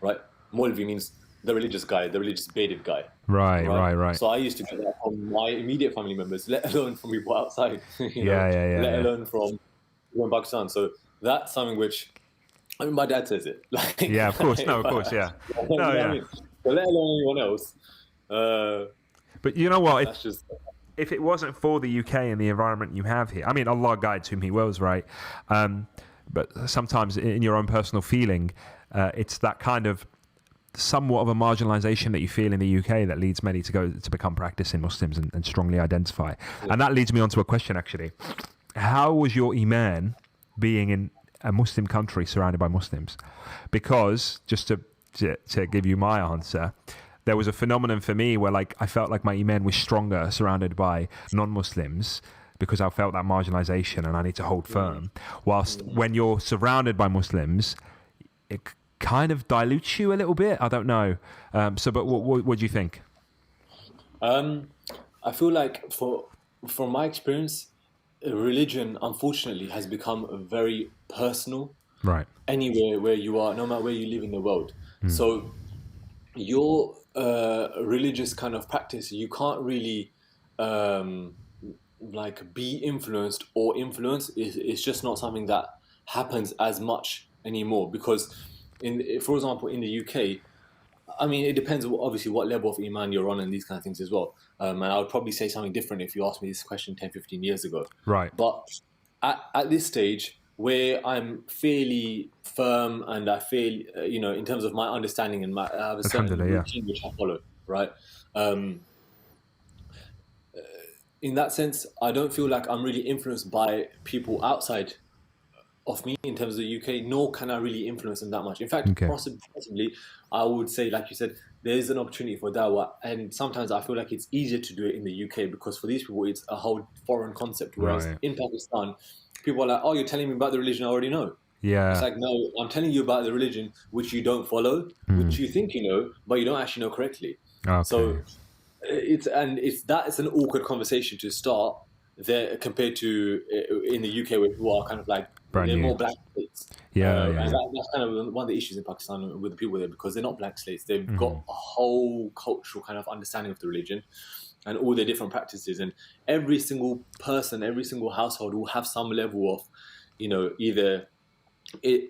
right? Mulvi means the religious guy, the religious bearded guy. Right. So I used to get that from my immediate family members, let alone from people outside. Let alone from Pakistan. So that's something which I mean, my dad says it. Like, Yeah, of course. No, of course. Yeah. you know No, what I yeah. mean? But let alone anyone else. Uh, But you know what? that's just If it wasn't for the UK and the environment you have here, I mean, Allah guides whom He wills, right? But sometimes in your own personal feeling, it's that kind of somewhat of a marginalization that you feel in the UK that leads many to go to become practicing Muslims and strongly identify. Yeah. And that leads me on to a question, actually. How was your Iman being in a Muslim country surrounded by Muslims? Because, just to give you my answer, there was a phenomenon for me where like I felt like my Iman was stronger surrounded by non-Muslims because I felt that marginalization and I need to hold firm. Whilst when you're surrounded by Muslims, it kind of dilutes you a little bit. I don't know. But what do you think? I feel like from my experience, religion unfortunately has become very personal. Right. Anywhere where you are, no matter where you live in the world. So your religious kind of practice, you can't really like be influenced or influence. It's just not something that happens as much anymore because for example, in the UK, I mean, it depends obviously what level of Iman you're on and these kind of things as well. And I would probably say something different if you asked me this question 10, 15 years ago. Right. But at this stage, where I'm fairly firm and I feel, in terms of my understanding and I have a certain routine which I follow, right? In that sense, I don't feel like I'm really influenced by people outside of me in terms of the UK, nor can I really influence them that much. In fact, possibly, I would say, like you said, there is an opportunity for dawah, and sometimes I feel like it's easier to do it in the UK because for these people, it's a whole foreign concept. Whereas in Pakistan, people are like, "Oh, you're telling me about the religion I already know." Yeah, it's like, no, I'm telling you about the religion which you don't follow, which you think you know, but you don't actually know correctly. Okay. So it's an awkward conversation to start there compared to in the UK where people are kind of like they're more blank slates. And that's kind of one of the issues in Pakistan with the people there because they're not blank slates. They've got a whole cultural kind of understanding of the religion and all their different practices. And every single person, every single household will have some level of, either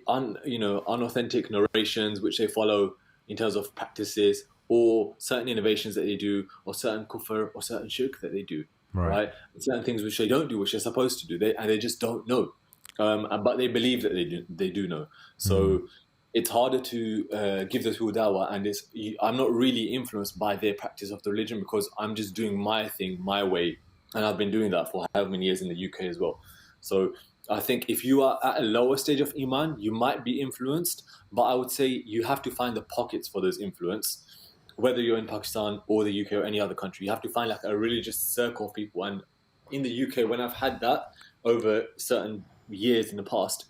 unauthentic narrations which they follow in terms of practices or certain innovations that they do or certain kufr or certain shirk that they do. Right? And certain things which they don't do, which they're supposed to do, they just don't know. But they believe that they do know. So it's harder to give those people dawah, and I'm not really influenced by their practice of the religion because I'm just doing my thing, my way, and I've been doing that for however many years in the UK as well. So I think if you are at a lower stage of Iman, you might be influenced, but I would say you have to find the pockets for those influence. Whether you're in Pakistan or the UK or any other country, you have to find like a religious circle of people. And in the UK, when I've had that over certain years in the past,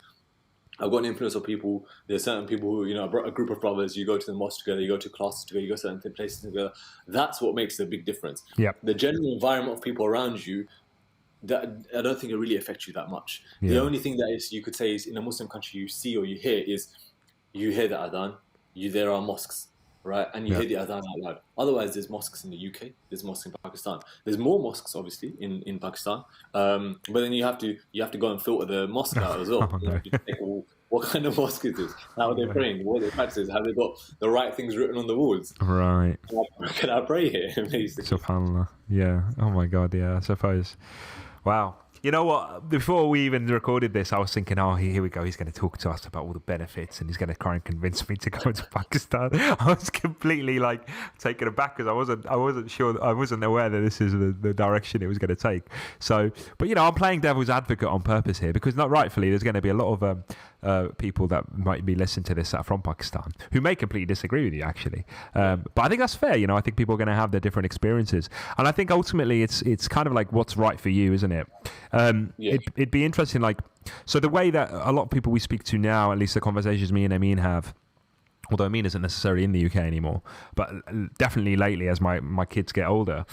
I've got an influence of people. There's certain people who, a group of brothers, you go to the mosque together, you go to classes together, you go to certain places together. That's what makes a big difference. Yep. The general environment of people around you, that I don't think it really affects you that much. Yeah. The only thing that is you could say is in a Muslim country you see or you hear is you hear the adhan, there are mosques. Right, and you hear the adhan out loud. Otherwise, there's mosques in the UK. There's mosques in Pakistan. There's more mosques, obviously, in Pakistan. But then you have to go and filter the mosque out as well. You have to think, well, what kind of mosque is this? How are they praying? What are their practices? Have they got the right things written on the walls? Right. Can I pray here? Basically. SubhanAllah. Yeah. Oh my God. Yeah. I suppose. Wow. You know what? Before we even recorded this, I was thinking, oh, here we go. He's going to talk to us about all the benefits and he's going to try and convince me to go to Pakistan. I was completely like taken aback because I wasn't sure, I wasn't aware that this is the direction it was going to take. So, but I'm playing devil's advocate on purpose here because not rightfully, there's going to be a lot of people that might be listening to this that are from Pakistan who may completely disagree with you actually. But I think that's fair. I think people are going to have their different experiences. And I think ultimately it's kind of like what's right for you, isn't it? It'd be interesting, so the way that a lot of people we speak to now, at least the conversations me and Amin have, although Amin isn't necessarily in the UK anymore, but definitely lately as my kids get older,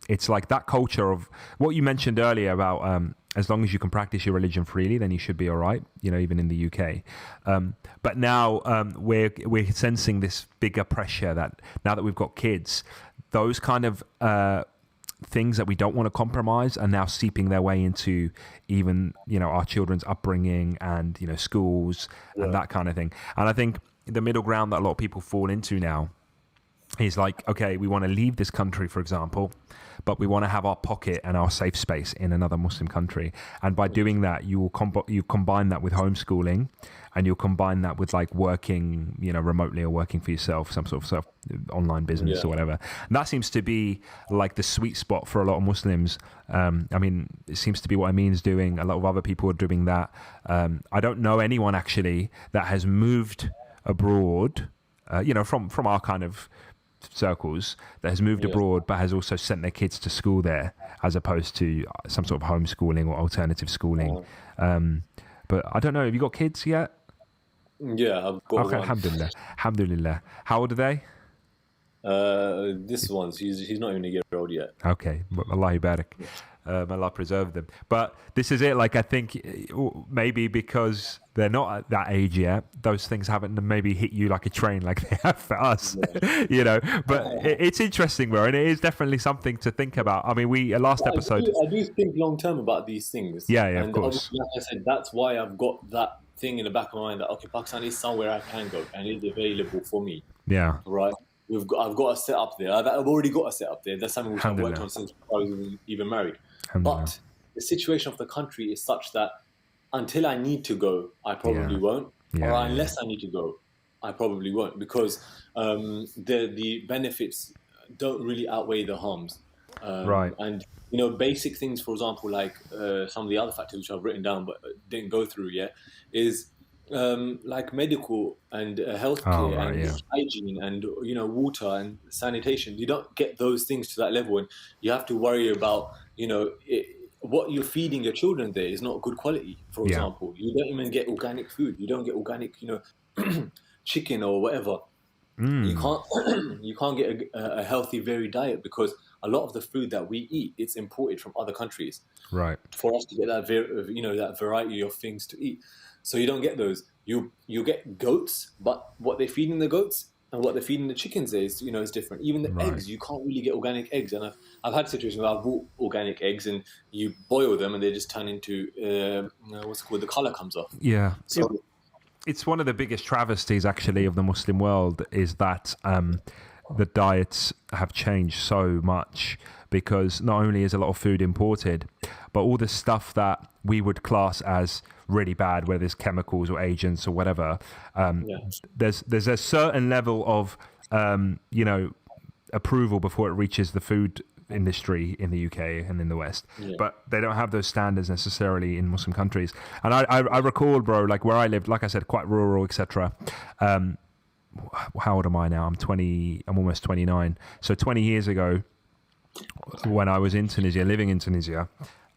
it's like that culture of what you mentioned earlier about as long as you can practice your religion freely, then you should be all right, even in the UK. But now we're sensing this bigger pressure that now that we've got kids, those kind of things that we don't want to compromise are now seeping their way into even, our children's upbringing and, schools and that kind of thing. And I think the middle ground that a lot of people fall into now is like, okay, we want to leave this country, for example, but we want to have our pocket and our safe space in another Muslim country. And by doing that, you combine that with homeschooling, and you'll combine that with like working, remotely or working for yourself, some sort of online business or whatever. And that seems to be like the sweet spot for a lot of Muslims. It seems to be what Amin's doing. A lot of other people are doing that. I don't know anyone actually that has moved abroad, from our kind of circles, that has moved abroad but has also sent their kids to school there, as opposed to some sort of homeschooling or alternative schooling. But I don't know, have you got kids yet? Yeah, I've got one. Alhamdulillah. How old are they? This one's he's not even a year old yet. Okay, Allah barak. Allah preserve them. But this is it. Like, I think maybe because they're not at that age yet, those things haven't maybe hit you like a train like they have for us. But it's interesting, bro, and it is definitely something to think about. I mean, last episode. I do think long term about these things. Yeah, and of course. Like I said, that's why I've got that thing in the back of my mind that Pakistan is somewhere I can go and is available for me. Yeah. Right. I've got a set up there. I've already got a set up there. That's something which I've worked on since I was even married. But the situation of the country is such that until I need to go, I probably won't. Or unless I need to go, I probably won't, because the benefits don't really outweigh the harms. Right. And basic things, for example, like some of the other factors which I've written down but didn't go through yet, is like medical and healthcare hygiene and water and sanitation. You don't get those things to that level, and you have to worry about what you're feeding your children there is not good quality. For example, you don't even get organic food. You don't get organic, chicken or whatever. You can't get a healthy, varied diet, because a lot of the food that we eat, it's imported from other countries. Right. For us to get that that variety of things to eat. So you don't get those. You get goats, but what they're feeding the goats and what they're feeding the chickens is different. Even the eggs, you can't really get organic eggs. And I've had situations where I've bought organic eggs and you boil them and they just turn into what's it called? The color comes off. Yeah. So it's one of the biggest travesties actually of the Muslim world is that the diets have changed so much, because not only is a lot of food imported, but all the stuff that we would class as really bad, whether it's chemicals or agents or whatever, there's a certain level of approval before it reaches the food industry in the UK and in the West, but they don't have those standards necessarily in Muslim countries. And I recall, bro, like where I lived, like I said, quite rural, etc. How old am I now? I'm almost 29. So 20 years ago, when I was in Tunisia, living in Tunisia,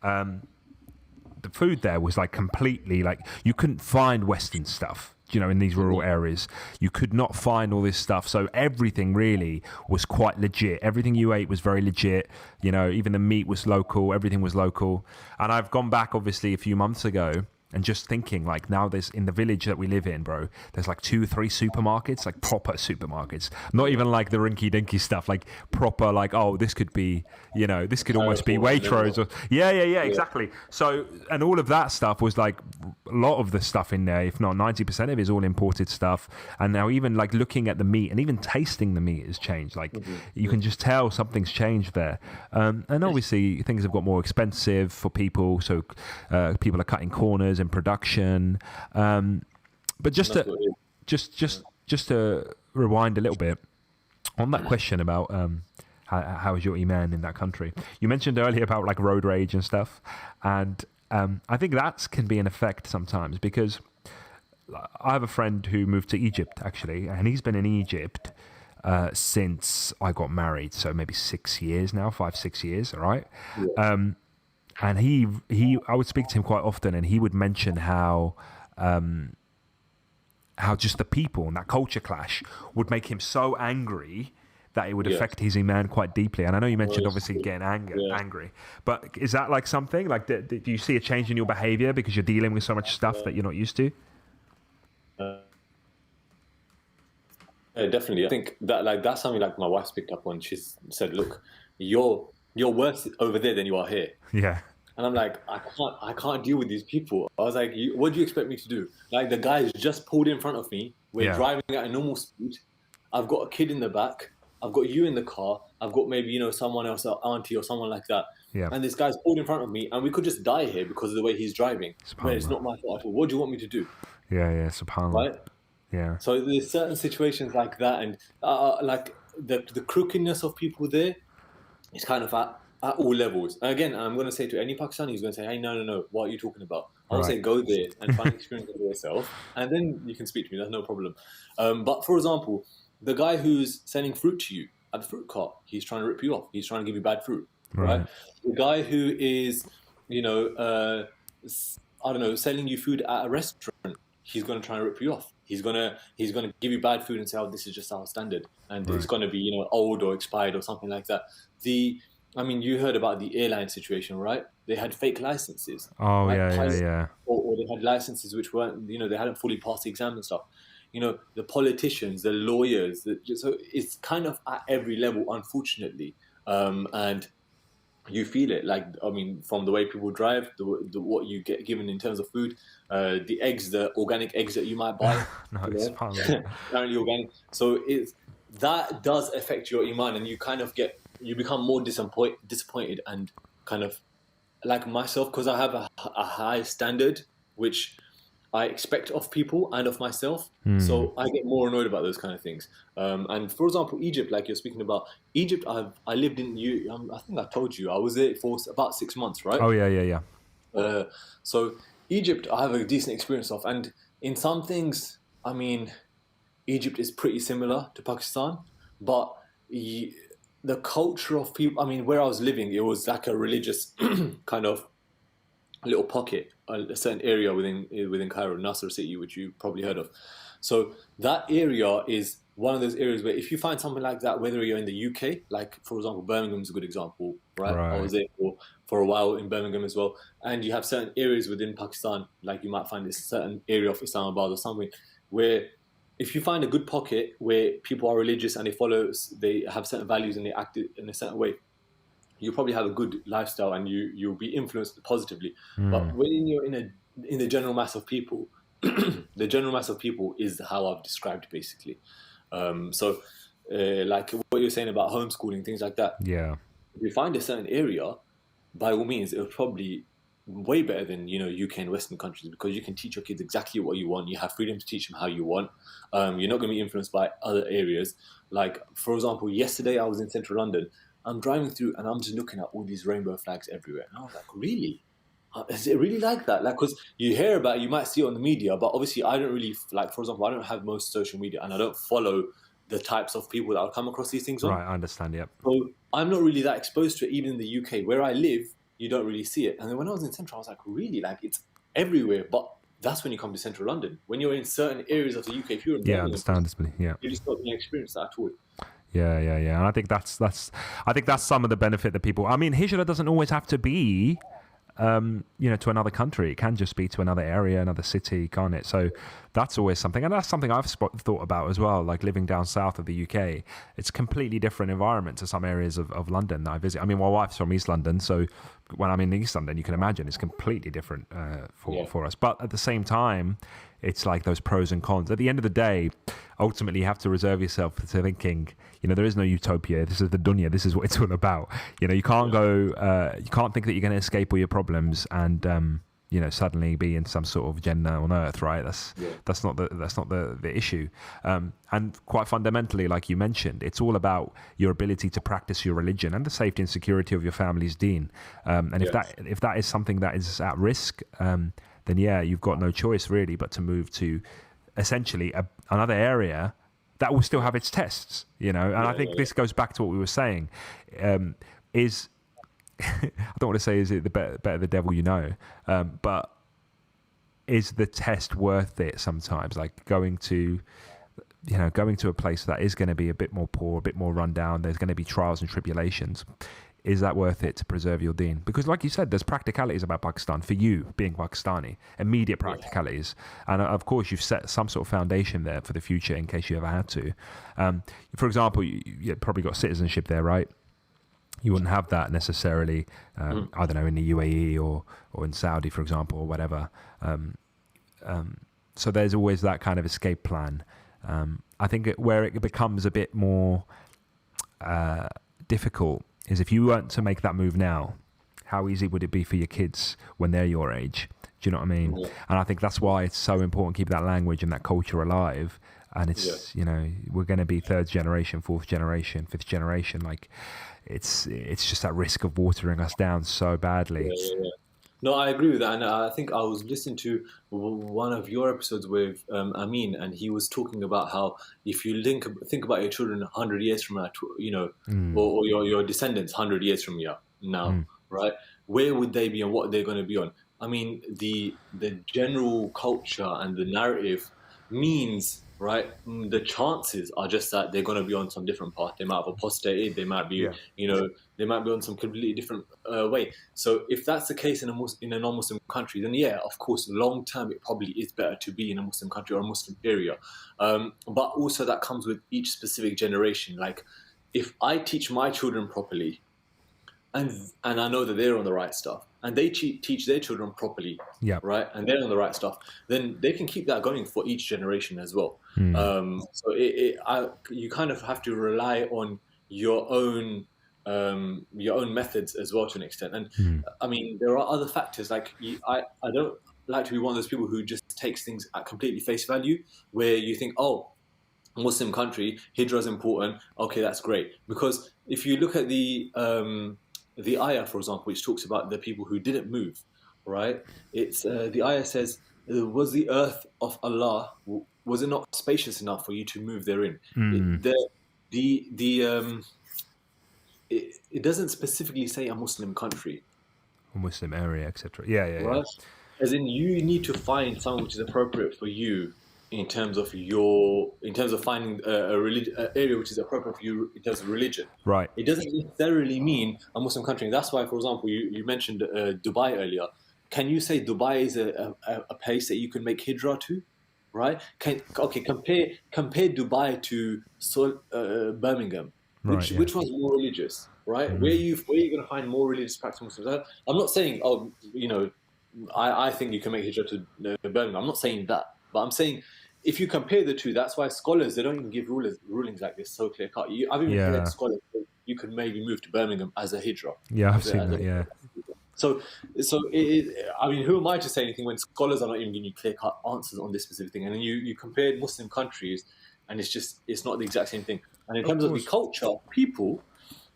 the food there was like completely like, you couldn't find Western stuff, in these rural areas. You could not find all this stuff. So everything really was quite legit. Everything you ate was very legit. Even the meat was local. Everything was local. And I've gone back obviously a few months ago, and just thinking, like, now there's, in the village that we live in, bro, there's like 2-3 supermarkets, like proper supermarkets, not even like the rinky dinky stuff, like proper, like, oh, this could be, this could almost be Waitrose, or exactly. So, and all of that stuff was like, a lot of the stuff in there, if not 90% of it, is all imported stuff. And now even like looking at the meat and even tasting the meat has changed. Like you can just tell something's changed there. And obviously things have got more expensive for people. So people are cutting corners in production. But just to rewind a little bit on that question about how is your iman in that country, you mentioned earlier about like road rage and stuff, and I think that can be an effect sometimes, because I have a friend who moved to Egypt actually, and he's been in Egypt since I got married, so maybe 6 years now, 5-6 years, all right? And he I would speak to him quite often, and he would mention how just the people and that culture clash would make him so angry that it would affect his iman quite deeply. And I know you mentioned obviously getting angry, but is that like something like do you see a change in your behavior because you're dealing with so much stuff that you're not used to? Definitely. I think that that's something like my wife's picked up on. She's said, look, you're you're worse over there than you are here. Yeah. And I'm like, I can't deal with these people. I was like, what do you expect me to do? Like, the guy's just pulled in front of me. We're driving at a normal speed. I've got a kid in the back. I've got you in the car. I've got maybe, someone else, an auntie or someone like that. Yeah. And this guy's pulled in front of me, and we could just die here because of the way he's driving. But it's not my fault at all. What do you want me to do? Yeah, subhanAllah. Right? Yeah. So there's certain situations like that, and like the crookedness of people there is kind of at all levels. And again, I'm going to say to any Pakistani who's going to say, hey, no, what are you talking about? I'll say go there and find experience for yourself, and then you can speak to me. That's no problem. But for example, the guy who's selling fruit to you at the fruit cart, he's trying to rip you off. He's trying to give you bad fruit, right? The guy who is, selling you food at a restaurant, he's going to try and rip you off. He's gonna give you bad food and say, oh, this is just our standard, and it's going to be old or expired or something like that. You heard about the airline situation, right? They had fake licenses. Oh, right? Yeah. Or they had licenses which weren't, they hadn't fully passed the exam and stuff. The politicians, the lawyers. So it's kind of at every level, unfortunately. And you feel it, from the way people drive, the what you get given in terms of food, the eggs, the organic eggs that you might buy. Apparently organic. So that does affect your iman, and you become more disappointed and kind of like myself, because I have a high standard which I expect of people and of myself. So I get more annoyed about those kind of things. And for example, Egypt, like you're speaking about, Egypt, I lived in, I think I told you, I was there for about 6 months, right? Oh, yeah. So Egypt, I have a decent experience of. And in some things, Egypt is pretty similar to Pakistan, but the culture of people, where I was living, it was like a religious kind of little pocket, a certain area within Cairo, Nasser City, which you probably heard of. So that area is one of those areas where if you find something like that, whether you're in the UK, like for example, Birmingham's a good example, right? I was there for a while in Birmingham as well. And you have certain areas within Pakistan, like you might find this certain area of Islamabad or something, where if you find a good pocket where people are religious and they have certain values and they act in a certain way, you probably have a good lifestyle and you'll be influenced positively. But when you're in the general mass of people, the general mass of people is how I've described basically. Like what you're saying about homeschooling, things like that. Yeah. If you find a certain area, by all means, it'll probably way better than UK and Western countries, because you can teach your kids exactly what you want. You have freedom to teach them how you want. You're not going to be influenced by other areas. Like for example, yesterday I was in central London. I'm driving through and I'm just looking at all these rainbow flags everywhere, and I was like, really? Is it really like that? Like, because you hear about it, you might see it on the media, but obviously I don't really, like, for example, I don't have most social media and I don't follow the types of people that will come across these things on. Right, I understand, yep. So I'm not really that exposed to it, even in the UK. Where I live, you don't really see it. And then when I was in Central, I was like, really? Like, it's everywhere. But that's when you come to Central London. When you're in certain areas of the UK, if you're in Birmingham, understandably, yeah. You just don't experience that at all. Yeah. And I think that's some of the benefit that people. Hijra doesn't always have to be, to another country. It can just be to another area, another city, can't it? So that's always something, and that's something I've thought about as well. Like living down south of the UK, it's a completely different environment to some areas of London that I visit. My wife's from East London, so when I'm in East London, you can imagine it's completely different for us. But at the same time, it's like those pros and cons. At the end of the day, ultimately, you have to reserve yourself to thinking, there is no utopia. This is the dunya. This is what it's all about. You can't go. You can't think that you're going to escape all your problems and suddenly be in some sort of Jannah on earth, right? That's not the issue. And quite fundamentally, like you mentioned, it's all about your ability to practice your religion and the safety and security of your family's deen. If that is something that is at risk, then you've got no choice really but to move to essentially another area that will still have its tests, I think this goes back to what we were saying, is I don't want to say is it the better the devil but is the test worth it sometimes? Like going to a place that is going to be a bit more poor, a bit more run down, there's going to be trials and tribulations. Is that worth it to preserve your deen? Because like you said, there's practicalities about Pakistan for you being Pakistani, immediate practicalities. And of course, you've set some sort of foundation there for the future in case you ever had to. For example, you probably got citizenship there, right? You wouldn't have that necessarily, I don't know, in the UAE or in Saudi, for example, or whatever. So there's always that kind of escape plan. I think where it becomes a bit more difficult is if you weren't to make that move now, how easy would it be for your kids when they're your age? Do you know what I mean? Yeah. And I think that's why it's so important to keep that language and that culture alive. And it's, you know, we're going to be third generation, fourth generation, fifth generation. Like, it's just that risk of watering us down so badly. Yeah. No, I agree with that. And I think I was listening to one of your episodes with Amin, and he was talking about how if you think about your children 100 years from now, you know, or your descendants 100 years from now, right? Where would they be and what are they going to be on? I mean, the general culture and the narrative means, right, the chances are just that they're going to be on some different path. They might have apostated. They might be, you know, they might be on some completely different way. So if that's the case in a non-Muslim country, then yeah, of course, long term, it probably is better to be in a Muslim country or a Muslim area. But also that comes with each specific generation. Like, if I teach my children properly, and I know that they're on the right stuff, and they teach their children properly, right, and they're on the right stuff, then they can keep that going for each generation as well. So you kind of have to rely on your own methods as well to an extent. And I mean, there are other factors. Like, I don't like to be one of those people who just takes things at completely face value, where you think, oh, Muslim country, Hijra is important. Okay, that's great. Because if you look at the ayah, for example, which talks about the people who didn't move, right? It's the ayah says, "Was the earth of Allah, was it not spacious enough for you to move therein?" It doesn't specifically say a Muslim country, a Muslim area, etc. Yeah. Right? As in, you need to find something which is appropriate for you in terms of finding a area which is appropriate for you in terms of religion. Right. It doesn't necessarily mean a Muslim country. And that's why, for example, you mentioned Dubai earlier. Can you say Dubai is a place that you can make hijrah to? Right? Compare Dubai to Birmingham, which was more religious, right? Where are you going to find more religious practice Muslims? I'm not saying, I think you can make hijrah to Birmingham. I'm not saying that. But I'm saying, if you compare the two, that's why scholars, they don't even give rulings like this so clear cut. I've even heard scholars say you could maybe move to Birmingham as a hijrah. Yeah, I've seen that, So I mean, who am I to say anything when scholars are not even giving you clear cut answers on this specific thing? And then you compare Muslim countries, and it's not the exact same thing. And in terms of the culture, people,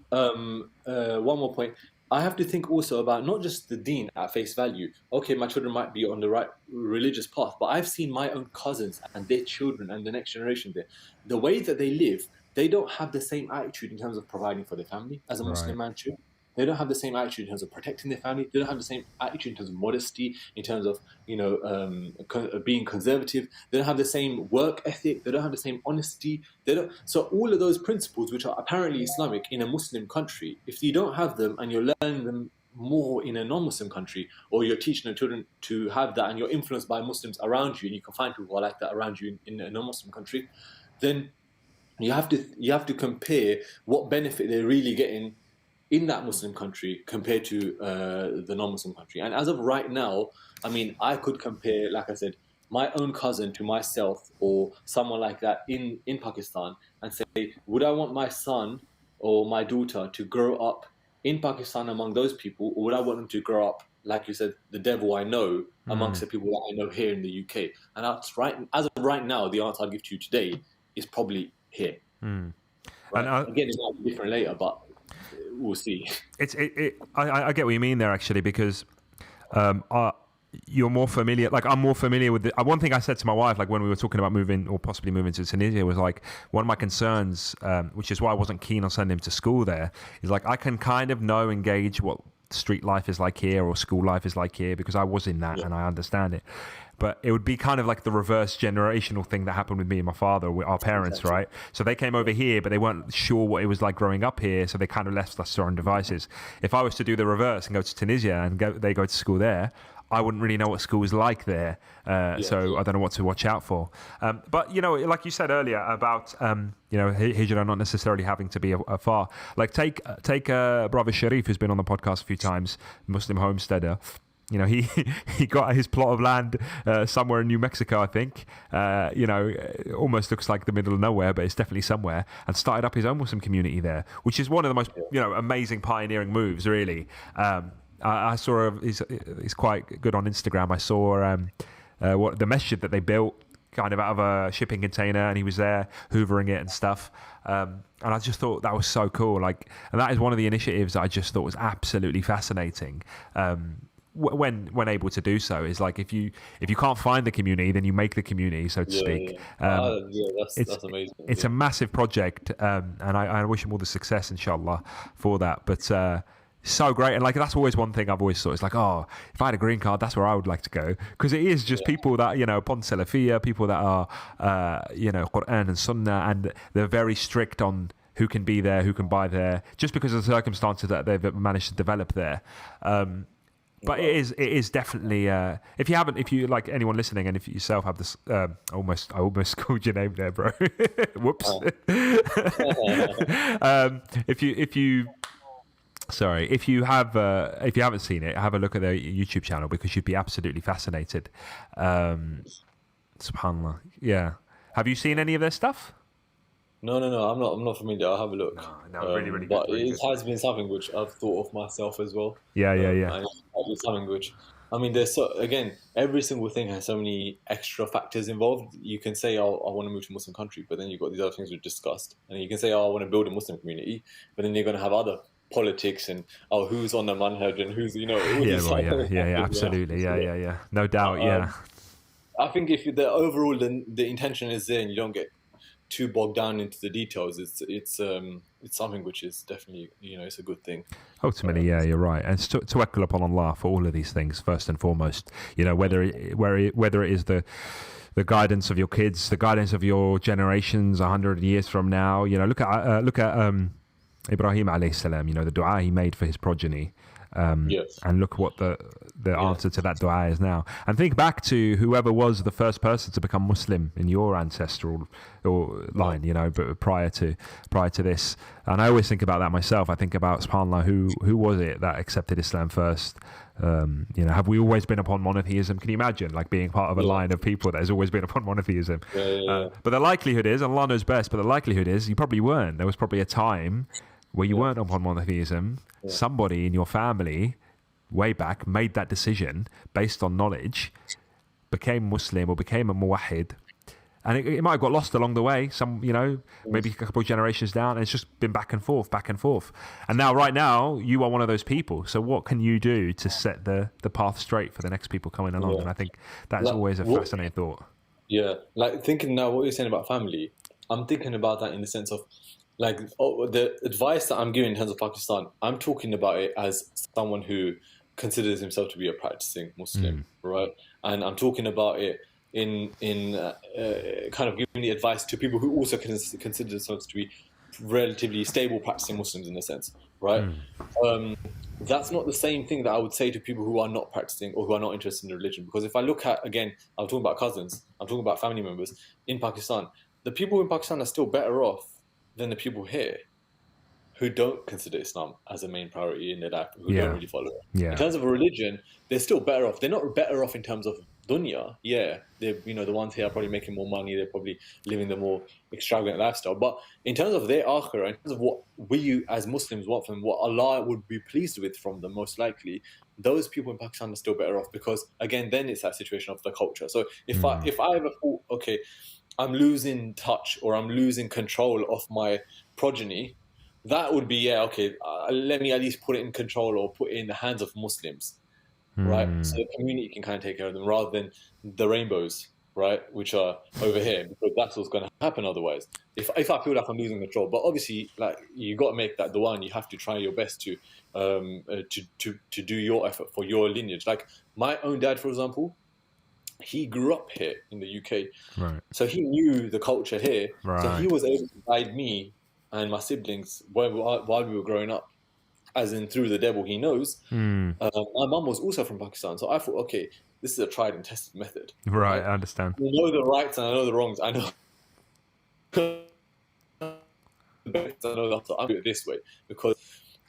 one more point, I have to think also about not just the deen at face value. Okay, my children might be on the right religious path, but I've seen my own cousins and their children and the next generation there. The way that they live, they don't have the same attitude in terms of providing for their family as a Muslim man should. They don't have the same attitude in terms of protecting their family. They don't have the same attitude in terms of modesty, in terms of being conservative. They don't have the same work ethic. They don't have the same honesty. So all of those principles, which are apparently Islamic in a Muslim country, if you don't have them and you're learning them more in a non-Muslim country, or you're teaching your children to have that, and you're influenced by Muslims around you, and you can find people who are like that around you in a non-Muslim country, then you have to compare what benefit they're really getting in that Muslim country compared to the non-Muslim country. And as of right now, I mean, I could compare, like I said, my own cousin to myself or someone like that in Pakistan and say, would I want my son or my daughter to grow up in Pakistan among those people, or would I want them to grow up, like you said, the devil I know amongst the people that I know here in the UK? And as of right now, the answer I'll give to you today is probably here. Right? And again, it might be different later, but we'll see. I get what you mean there, actually, because you're more familiar. Like, I'm more familiar with one thing I said to my wife, like when we were talking about moving or possibly moving to Tunisia, was like, one of my concerns, which is why I wasn't keen on sending him to school there, is like I can kind of gauge what street life is like here or school life is like here, because I was in that and I understand it. But it would be kind of like the reverse generational thing that happened with me and my father, with our parents, right? So they came over here, but they weren't sure what it was like growing up here, so they kind of left us to our own devices. If I was to do the reverse and go to Tunisia and they go to school there, I wouldn't really know what school is like there, so I don't know what to watch out for. But like you said earlier about Hijra not necessarily having to be afar. Like take brother Sharif, who's been on the podcast a few times, Muslim homesteader. He got his plot of land somewhere in New Mexico, I think. Almost looks like the middle of nowhere, but it's definitely somewhere. And started up his own Muslim community there, which is one of the most amazing pioneering moves, really. I saw he's quite good on Instagram. I saw what the masjid that they built, kind of out of a shipping container, and he was there hoovering it and stuff. And I just thought that was so cool. And that is one of the initiatives that I just thought was absolutely fascinating. When able to do so, is like if you can't find the community, then you make the community, so to speak. That's amazing. It's a massive project, and I wish him all the success, inshallah, for that. But so great, and that's always one thing I've always thought. It's like, oh, if I had a green card, that's where I would like to go, because it is just people that upon Salafiyya, people that are Quran and Sunnah, and they're very strict on who can be there, who can buy there, just because of the circumstances that they've managed to develop there. But it is definitely if you like anyone listening, and if you yourself have this I almost called your name there, bro. Whoops. If you haven't seen it, have a look at their YouTube channel, because you'd be absolutely fascinated. Subhanallah. Yeah. Have you seen any of their stuff? No, I'm not familiar. I'll have a look. No, really, really good. But it has been something which I've thought of myself as well. Yeah. And it's something which, there's every single thing has so many extra factors involved. You can say, I want to move to a Muslim country, but then you've got these other things we've discussed. And you can say, I want to build a Muslim community, but then you're going to have other politics and who's on the manhaj and who's absolutely, yeah, no doubt, I think if the intention is there and you don't get too bogged down into the details, it's something which is definitely it's a good thing. Ultimately, you're right, and to tawakkul upon Allah for all of these things first and foremost. Whether it is the guidance of your kids, the guidance of your generations 100 years from now. Look at Ibrahim alayhi salam, the dua he made for his progeny. And look what the answer to that dua is now. And think back to whoever was the first person to become Muslim in your ancestral line, but prior to this. And I always think about that myself. I think about, subhanAllah, who was it that accepted Islam first? Have we always been upon monotheism? Can you imagine being part of a line of people that has always been upon monotheism? But the likelihood is, and Allah knows best, but the likelihood is you probably weren't. There was probably a time where you weren't upon monotheism. Somebody in your family way back made that decision based on knowledge, became Muslim or became a muwahhid, and it might have got lost along the way, maybe a couple of generations down, and it's just been back and forth. And right now you are one of those people, so what can you do to set the path straight for the next people coming along? And I think that's always a fascinating thought. Thinking now what you're saying about family, I'm thinking about that in the sense of the advice that I'm giving in terms of Pakistan, I'm talking about it as someone who considers himself to be a practicing Muslim, right? And I'm talking about it in kind of giving the advice to people who also consider themselves to be relatively stable practicing Muslims in a sense, right? That's not the same thing that I would say to people who are not practicing or who are not interested in religion. Because if I look at, again, I'm talking about cousins, I'm talking about family members in Pakistan, the people in Pakistan are still better off than the people here who don't consider Islam as a main priority in their life, who don't really follow it. In terms of a religion, they're still better off. They're not better off in terms of dunya. They're the ones here are probably making more money. They're probably living the more extravagant lifestyle. But in terms of their akhirah, in terms of what we as Muslims want from them, what Allah would be pleased with from them, most likely, those people in Pakistan are still better off, because again, then it's that situation of the culture. So if I ever thought, okay, I'm losing touch or I'm losing control of my progeny, that would be, let me at least put it in control or put it in the hands of Muslims, right? So the community can kind of take care of them rather than the rainbows, right, which are over here, because that's what's going to happen otherwise. If I feel like I'm losing control, but obviously, you got to make that dua and you have to try your best to do your effort for your lineage. Like my own dad, for example, he grew up here in the UK, right? So he knew the culture here, right. So he was able to guide me and my siblings while we were growing up. as in through the devil he knows. My mum was also from Pakistan, so I thought, okay, this is a tried and tested method. Right, I understand. I know the rights and I know the wrongs. I know I know that I'll do it this way, because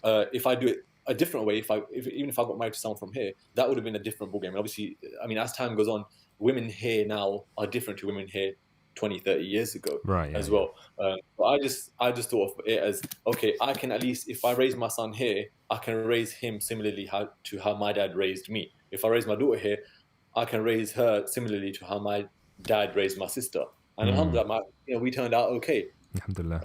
if I do it a different way, even if I got married to someone from here, that would have been a different ballgame. And obviously, I mean, as time goes on, women here now are different to women here 20, 30 years ago, Right, as well. But I just thought of it as, okay, I can at least, if I raise my son here, I can raise him similarly to how my dad raised me. If I raise my daughter here, I can raise her similarly to how my dad raised my sister. And alhamdulillah, we turned out okay. Alhamdulillah.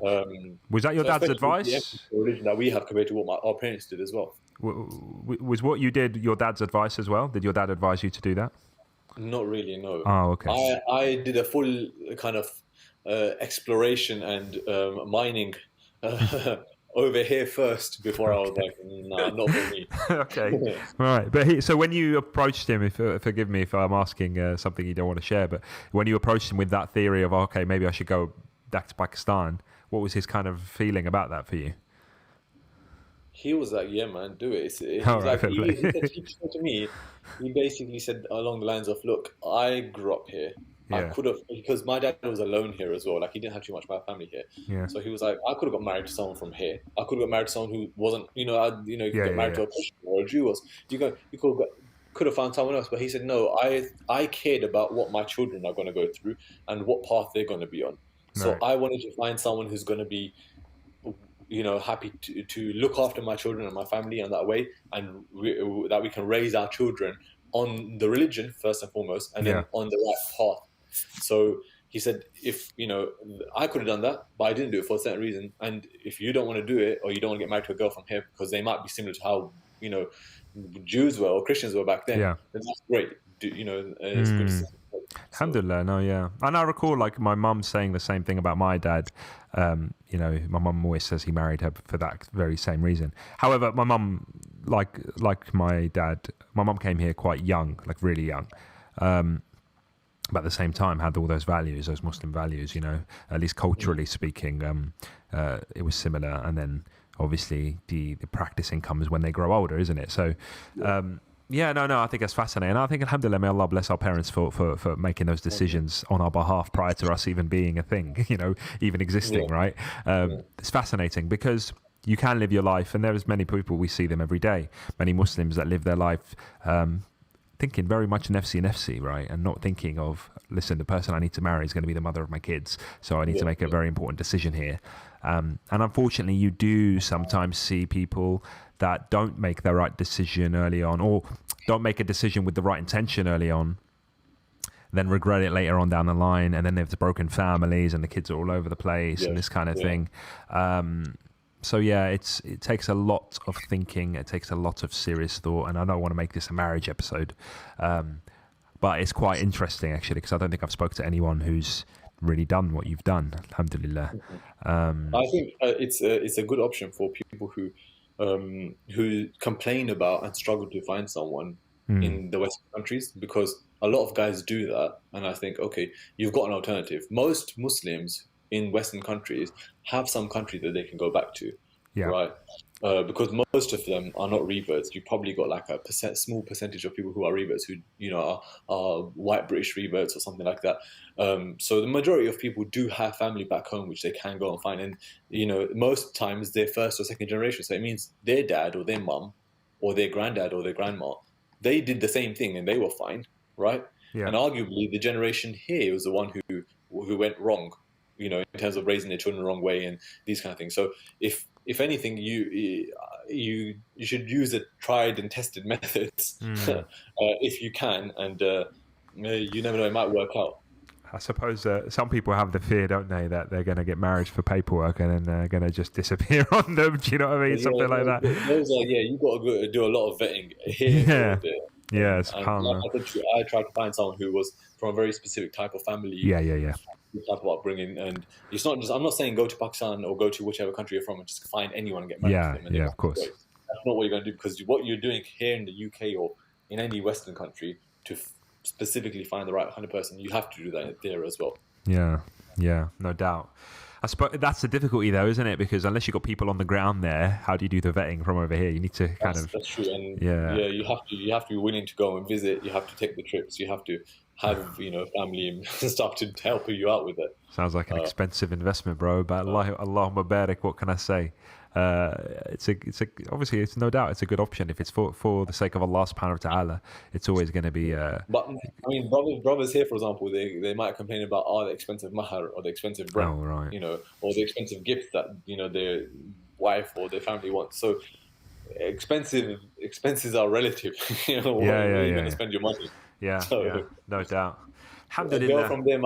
Was that your dad's advice? The religion that we have compared to what our parents did as well. Was what you did your dad's advice as well? Did your dad advise you to do that? Not really, no. Oh, okay. I did a full kind of exploration and mining over here first before I was like, nah, not for me. Okay, right. But so when you approached him, forgive me if I'm asking something you don't want to share, but when you approached him with that theory of, okay, maybe I should go back to Pakistan, what was his kind of feeling about that for you? He was like, yeah, man, do it. He said to me, he basically said along the lines of, look, I grew up here. I could have, because my dad was alone here as well. Like, he didn't have too much of my family here. Yeah. So he was like, I could have got married to someone from here. I could have got married to someone who wasn't, you could get married to a Christian or a Jew. Or could have found someone else. But he said, no, I cared about what my children are going to go through and what path they're going to be on. So I wanted to find someone who's going to be, happy to look after my children and my family in that way, and that we can raise our children on the religion first and foremost, and then on the right path. So he said, if I could have done that, but I didn't do it for a certain reason. And if you don't want to do it, or you don't want to get married to a girl from here because they might be similar to how Jews were or Christians were back then, then that's great. It's good to see. Alhamdulillah, no, yeah. And I recall like my mum saying the same thing about my dad. My mum always says he married her for that very same reason. However, my mum, like my dad, my mum came here quite young, like really young. But at the same time had all those values, those Muslim values, at least culturally speaking, it was similar. And then obviously the practicing comes when they grow older, isn't it? So, I think that's fascinating. I think, alhamdulillah, may Allah bless our parents for making those decisions on our behalf prior to us even being a thing, even existing, right? It's fascinating because you can live your life, and there's many people, we see them every day, many Muslims that live their life thinking very much nafsi, right? And not thinking of, listen, the person I need to marry is going to be the mother of my kids, so I need to make a very important decision here. And unfortunately, you do sometimes see people that don't make the right decision early on, or don't make a decision with the right intention early on, then regret it later on down the line, and then there's broken families and the kids are all over the place and this kind of thing. It takes a lot of thinking, it takes a lot of serious thought, and I don't want to make this a marriage episode, but it's quite interesting actually, because I don't think I've spoke to anyone who's really done what you've done, alhamdulillah. I think it's a good option for people who complain about and struggle to find someone in the Western countries, because a lot of guys do that. And I think, okay, you've got an alternative. Most Muslims in Western countries have some country that they can go back to, right? Because most of them are not reverts. You probably got like a small percentage of people who are reverts who, are white British reverts or something like that. So the majority of people do have family back home, which they can go and find. And, most times they're first or second generation. So it means their dad or their mum or their granddad or their grandma, they did the same thing and they were fine, right? And arguably the generation here was the one who went wrong, in terms of raising their children the wrong way and these kind of things. So if anything, you should use the tried and tested methods if you can, and you never know, it might work out. I suppose some people have the fear, don't they, that they're going to get married for paperwork and then they're going to just disappear on them. Do you know what I mean? Something like that. Those are, you've got to do a lot of vetting here. It's like I tried to find someone who was from a very specific type of family. Type of upbringing, and it's not just. I'm not saying go to Pakistan or go to whichever country you're from and just find anyone and get married to them. Of course. That's not what you're going to do, because what you're doing here in the UK or in any Western country to specifically find the right kind of person, you have to do that there as well. Yeah, no doubt. I suppose that's the difficulty, though, isn't it? Because unless you've got people on the ground there, how do you do the vetting from over here? You need to That's true, and yeah. you have to be willing to go and visit. You have to take the trips. You have to have family and stuff to help you out with it. Sounds like an expensive investment, bro. But Allahumma barik. What can I say? It's obviously it's no doubt it's a good option if it's for the sake of Allah subhanahu wa ta'ala. It's always going to be. But I mean, brothers here, for example, they might complain about the expensive mahar or the expensive brand, Oh, right. or the expensive gifts that their wife or their family wants. So expenses are relative. Where you're going to spend your money. Yeah, no doubt. A girl from there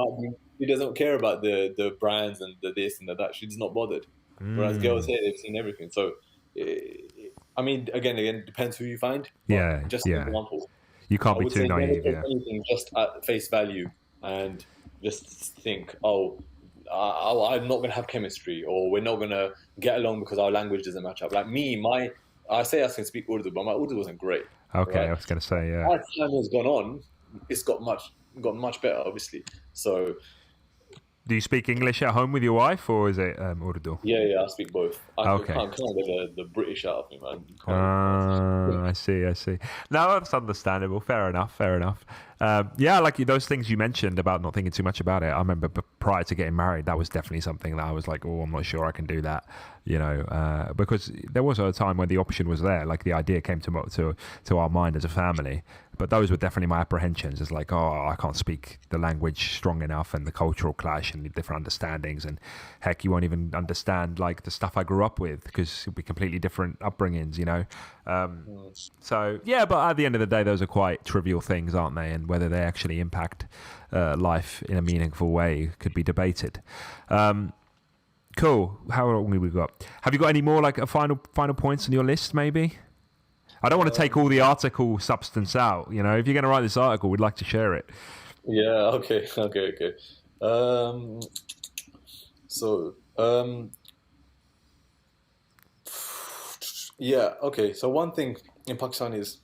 she doesn't care about the brands and the this and the that. She's not bothered. Whereas girls here, they've seen everything. So, I mean, again, depends who you find. Yeah, just an example. You can't be too naive. Yeah. Anything just at face value and just think, I'm not going to have chemistry, or we're not going to get along because our language doesn't match up. Like me, I say I can speak Urdu, but my Urdu wasn't great. Okay, right? I was going to say, As time has gone on, it's got much better, obviously. So, do you speak English at home with your wife, or is it Urdu? Yeah, I speak both. I can't get the British out of me, man. I see. No, that's understandable. Fair enough. Like those things you mentioned about not thinking too much about it. I remember prior to getting married, that was definitely something that I was like, I'm not sure I can do that, because there was a time when the option was there, like the idea came to our mind as a family. But those were definitely my apprehensions. It's like, I can't speak the language strong enough, and the cultural clash and the different understandings, and heck, you won't even understand like the stuff I grew up with because it'll be completely different upbringings, So yeah, but at the end of the day, those are quite trivial things, aren't they? And whether they actually impact life in a meaningful way could be debated. Cool. How long have we got? Have you got any more like a final points on your list, maybe? I don't want to take all the article substance out. If you're going to write this article, we'd like to share it. Yeah. Okay. So one thing in Pakistan is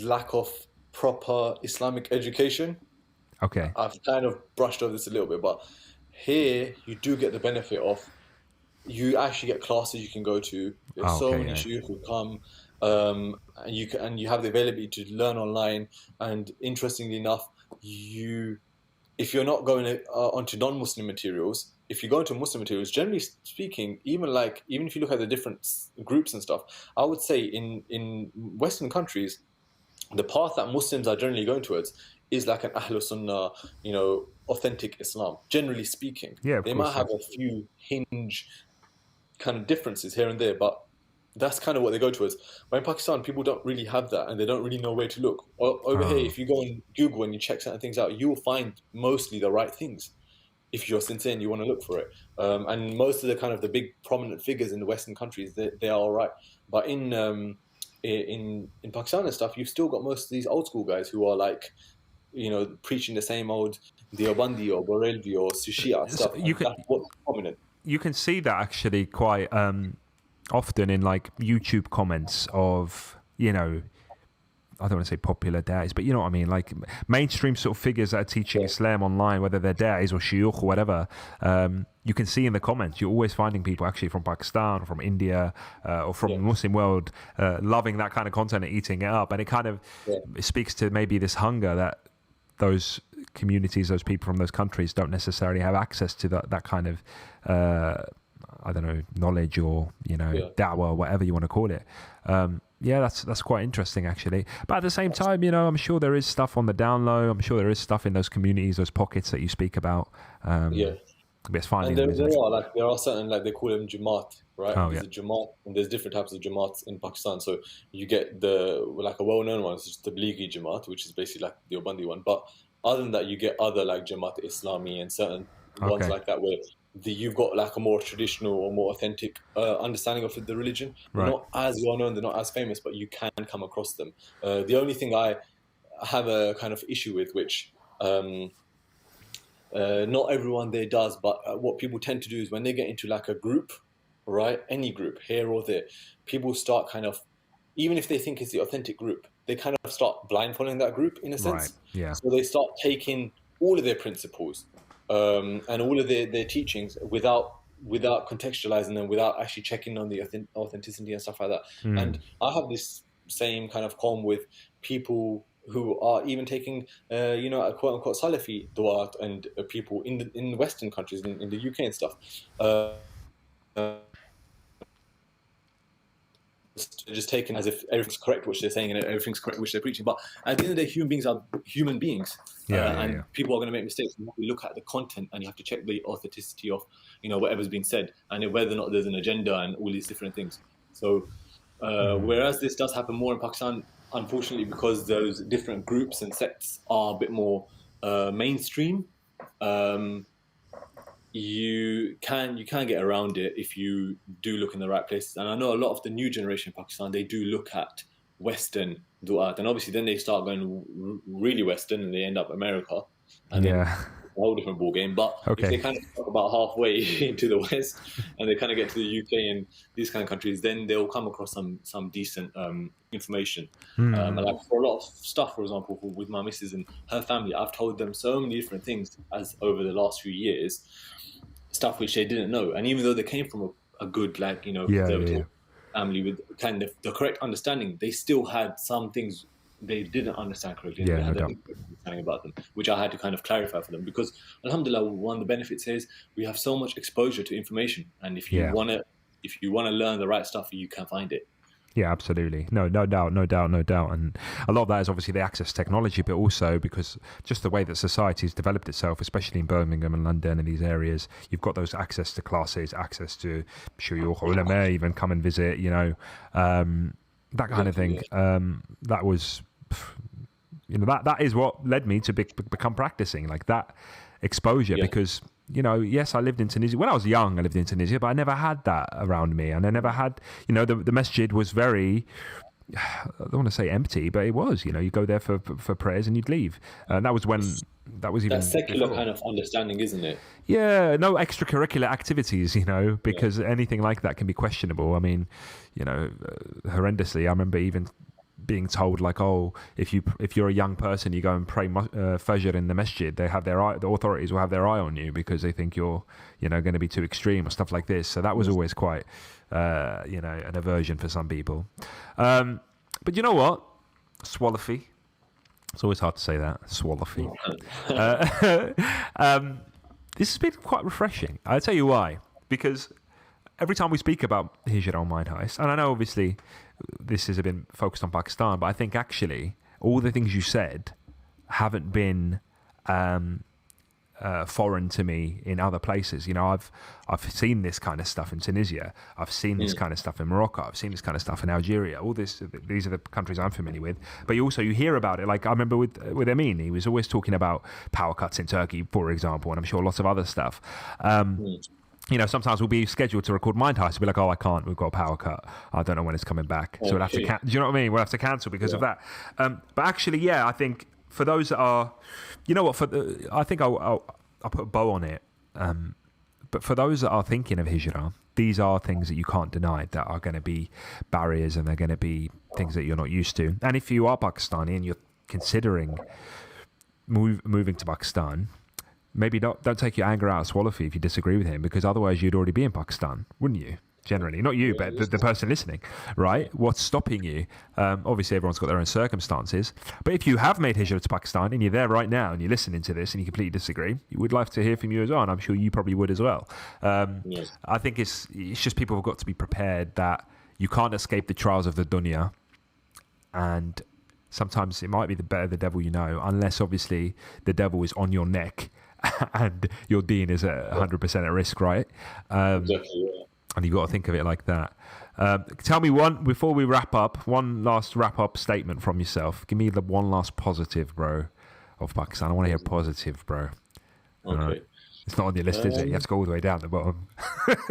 lack of proper Islamic education. Okay. I've kind of brushed over this a little bit, but here you do get the benefit of you actually get classes you can go to. There's so many shuyukh who come. And you have the ability to learn online, and interestingly enough, if you're not going onto non-Muslim materials, if you go into Muslim materials, generally speaking, even if you look at the different groups and stuff, I would say in Western countries, the path that Muslims are generally going towards is like an Ahlul Sunnah, authentic Islam. Generally speaking, they might have a few hinge kind of differences here and there, but that's kind of what they go towards. But in Pakistan, people don't really have that, and they don't really know where to look. Over here, if you go on Google and you check certain things out, you will find mostly the right things. If you're sincere and you want to look for it. And most of the kind of the big prominent figures in the Western countries, they are all right. But in Pakistan and stuff, you've still got most of these old school guys who are like, preaching the same old Deobandi or Barelvi or Shia stuff. That's what's prominent. You can see that actually quite often in like YouTube comments of, I don't want to say popular da'is, but you know what I mean, like mainstream sort of figures that are teaching Islam online, whether they're da'is or shuyukh or whatever. You can see in the comments, you're always finding people actually from Pakistan or from India or from the Muslim world loving that kind of content and eating it up. And it kind of it speaks to maybe this hunger that those communities, those people from those countries don't necessarily have access to that kind of I don't know, knowledge or, da'wah or whatever you want to call it. That's quite interesting actually. But at the same time, I'm sure there is stuff on the down low. I'm sure there is stuff in those communities, those pockets that you speak about. But it's finding and there are certain, like they call them Jamaat, right? There's a Jamaat, and there's different types of Jamaats in Pakistan. So you get a well-known one, which is the Tablighi Jamaat, which is basically like the Obandi one. But other than that, you get other like Jamaat Islami and certain ones like that where you've got like a more traditional or more authentic understanding of the religion. They're not as well known, they're not as famous, but you can come across them. The only thing I have a kind of issue with, which not everyone there does, but what people tend to do is when they get into like a group, right, any group here or there, people start kind of, even if they think it's the authentic group, they kind of start blindfolding that group in a sense. So they start taking all of their principles and all of their teachings without without contextualizing them, without actually checking on the authenticity and stuff like that. And I have this same kind of qualm with people who are even taking, a quote unquote Salafi du'at and people in Western countries, in the UK and stuff. Just taken as if everything's correct which they're saying and everything's correct which they're preaching. But at the end of the day, human beings are human beings, and people are going to make mistakes. You have to look at the content and you have to check the authenticity of whatever's been said and whether or not there's an agenda and all these different things. So whereas this does happen more in Pakistan, unfortunately, because those different groups and sects are a bit more mainstream. You can get around it if you do look in the right places. And I know a lot of the new generation in Pakistan, they do look at Western du'at, and obviously then they start going really Western and they end up America, and then a whole different ball game. But if they kind of talk about halfway into the West and they kind of get to the UK and these kind of countries, then they'll come across some decent information. Like for a lot of stuff, for example, with my missus and her family, I've told them so many different things as over the last few years, stuff which they didn't know. And even though they came from a good, conservative family with kind of the correct understanding, they still had some things they didn't understand correctly. They had a understanding about them, which I had to kind of clarify for them. Because alhamdulillah, one of the benefits is we have so much exposure to information, and if you want to learn the right stuff, you can find it. Yeah, absolutely. No doubt. And a lot of that is obviously the access to technology, but also because just the way that society has developed itself, especially in Birmingham and London and these areas, you've got those access to classes, access to shuyukh, ulama, even come and visit, that kind of thing. That was, that is what led me to become practicing, like that exposure, because yes, I lived in Tunisia. When I was young, I lived in Tunisia, but I never had that around me. And I never had, the masjid was very, I don't want to say empty, but it was, you go there for prayers and you'd leave. And that was even... That secular before. kind of understanding, isn't it? Yeah, no extracurricular activities, because anything like that can be questionable. I mean, horrendously, I remember even being told, like, oh, if you're a young person, you go and pray Fajr in the masjid, the authorities will have their eye on you because they think you're going to be too extreme or stuff like this. So that was always quite an aversion for some people. But you know what, Swolafi, it's always hard to say that, Swolafi. This has been quite refreshing. I'll tell you why. Because every time we speak about Hijra on Mind Heist, and I know obviously this has been focused on Pakistan, but I think actually all the things you said haven't been foreign to me in other places. I've seen this kind of stuff in Tunisia. I've seen this kind of stuff in Morocco. I've seen this kind of stuff in Algeria. These are the countries I'm familiar with. But you hear about it. Like I remember with Amin, he was always talking about power cuts in Turkey, for example, and I'm sure lots of other stuff. Sometimes we'll be scheduled to record Mind Heist. We'll be like, oh, I can't. We've got a power cut. I don't know when it's coming back. So we'll have to do you know what I mean? We'll have to cancel because of that. But actually, I think for those that are, I think I'll put a bow on it. But for those that are thinking of Hijra, these are things that you can't deny that are going to be barriers and they're going to be things that you're not used to. And if you are Pakistani and you're considering moving to Pakistan, maybe don't take your anger out of Swolafi if you disagree with him, because otherwise you'd already be in Pakistan, wouldn't you? Generally, not you, but the person listening, right? What's stopping you? Obviously, everyone's got their own circumstances. But if you have made Hijra to Pakistan and you're there right now and you're listening to this and you completely disagree, we would like to hear from you as well, and I'm sure you probably would as well. I think it's just people have got to be prepared that you can't escape the trials of the dunya, and sometimes it might be the better the devil you know, unless obviously the devil is on your neck and your deen is at 100% at risk, right? Exactly, yeah. And you've got to think of it like that. Tell me before we wrap up, one last wrap-up statement from yourself. Give me the one last positive, bro, of Pakistan. I want to hear positive, bro. Okay. It's not on your list, is it? You have to go all the way down the bottom.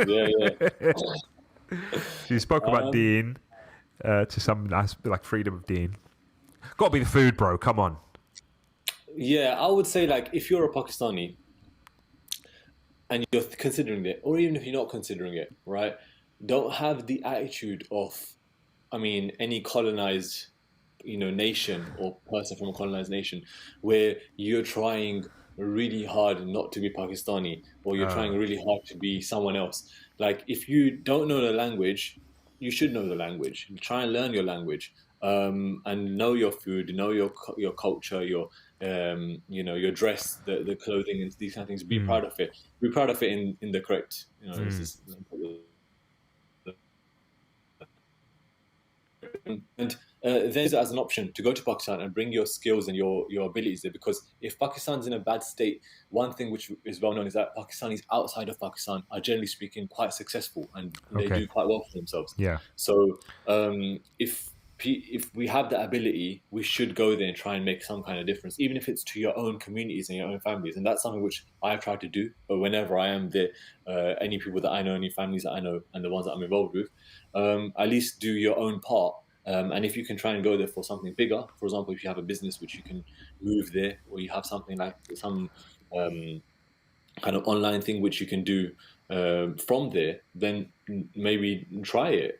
Yeah. So you spoke about deen to some like freedom of deen. Got to be the food, bro. Come on. Yeah, I would say, like, if you're a Pakistani and you're considering it, or even if you're not considering it, right, don't have the attitude of, any colonized, nation or person from a colonized nation where you're trying really hard not to be Pakistani, or you're trying really hard to be someone else. Like, if you don't know the language, you should know the language. Try and learn your language, and know your food, know your culture, your dress, the clothing, and these kind of things. Be proud of it. Be proud of it in the correct. This is, and there's as an option to go to Pakistan and bring your skills and your abilities there, because if Pakistan's in a bad state, one thing which is well known is that Pakistanis outside of Pakistan are generally speaking quite successful, and they do quite well for themselves. Yeah. So if we have that ability, we should go there and try and make some kind of difference, even if it's to your own communities and your own families. And that's something which I've tried to do. But whenever I am there, any people that I know, any families that I know, and the ones that I'm involved with, at least do your own part. And if you can try and go there for something bigger, for example, if you have a business which you can move there, or you have something like some kind of online thing which you can do from there, then maybe try it.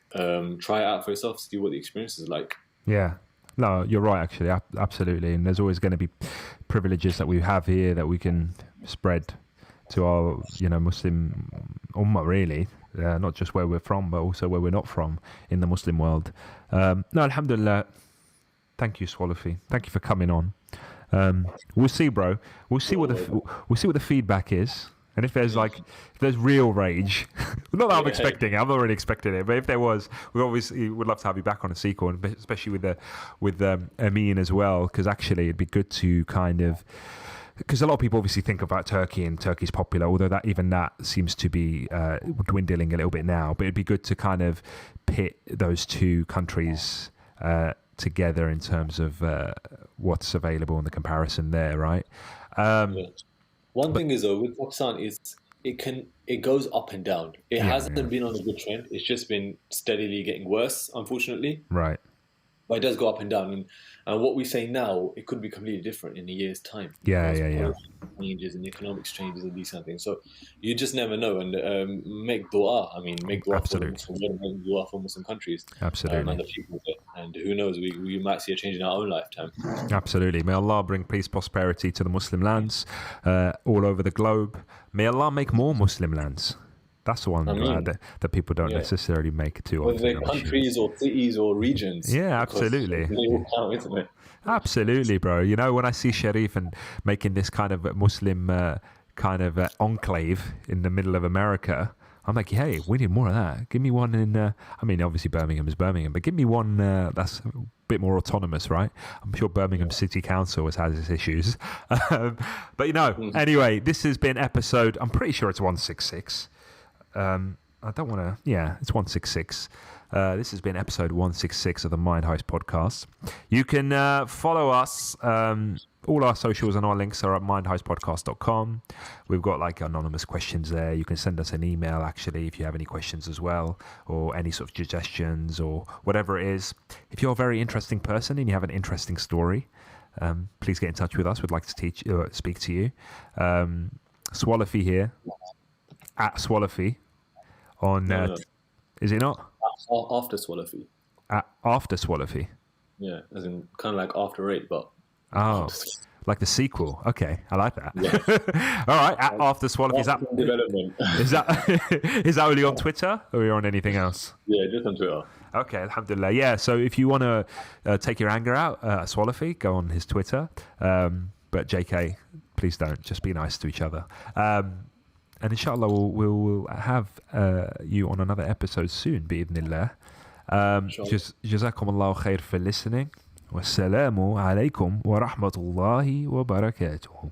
Try it out for yourself, see what the experience is like. Yeah. No, you're right, actually. Absolutely. And there's always going to be privileges that we have here that we can spread to our, Muslim ummah, really. Not just where we're from, but also where we're not from in the Muslim world. No, alhamdulillah. Thank you, Swolafi. Thank you for coming on. We'll see, bro. We'll see what the feedback is. And if there's real rage, not that I'm expecting it, I'm not really expecting it, but if there was, we obviously would love to have you back on a sequel, and especially with Amin as well, because actually it'd be good to kind of, because a lot of people obviously think about Turkey, and Turkey's popular, although that seems to be dwindling a little bit now. But it'd be good to kind of pit those two countries together in terms of what's available and the comparison there, right? One thing is, though, with Pakistan is it goes up and down. It hasn't been on a good trend. It's just been steadily getting worse, unfortunately. Right. But it does go up and down, and what we say now, it could be completely different in a year's time. Yeah. Changes and economics changes and these kind of things. So you just never know. And make dua. I mean, make dua for Muslim, make dua for Muslim countries. Absolutely. And the people there. And who knows, we might see a change in our own lifetime. Absolutely. May Allah bring peace, prosperity to the Muslim lands all over the globe. May Allah make more Muslim lands. That's the one that people don't necessarily make too often. Whether they're countries or cities or regions. Yeah, absolutely. They all count, isn't it? Absolutely, bro. When I see Sharif and making this kind of Muslim enclave in the middle of America, I'm like, hey, we need more of that. Give me one in, obviously Birmingham is Birmingham, but give me one that's a bit more autonomous, right? I'm sure Birmingham City Council has its issues. But, anyway, this has been episode, I'm pretty sure it's 166. I don't want to, it's 166. This has been episode 166 of the Mind Heist podcast. You can follow us. All our socials and our links are at mindheistpodcast.com. We've got anonymous questions there. You can send us an email, actually, if you have any questions as well, or any sort of suggestions or whatever it is. If you're a very interesting person and you have an interesting story, please get in touch with us. We'd like to speak to you. Swolafi here, at Swolafi. Is it not? After Swolafi. After Swolafi. Yeah, as in kind of like After 8, but... Oh, like the sequel. Okay, I like that. Yeah. All right, After Swolafi. Is that only on Twitter, or are you on anything else? Yeah, just on Twitter. Okay, alhamdulillah. Yeah, so if you want to take your anger out at Swolafi, go on his Twitter. But JK, please don't. Just be nice to each other. And inshallah, we'll have you on another episode soon, bi'idhnillah. Jazakum Allahu khair for listening. Wassalamu alaikum wa rahmatullahi wa barakatuh.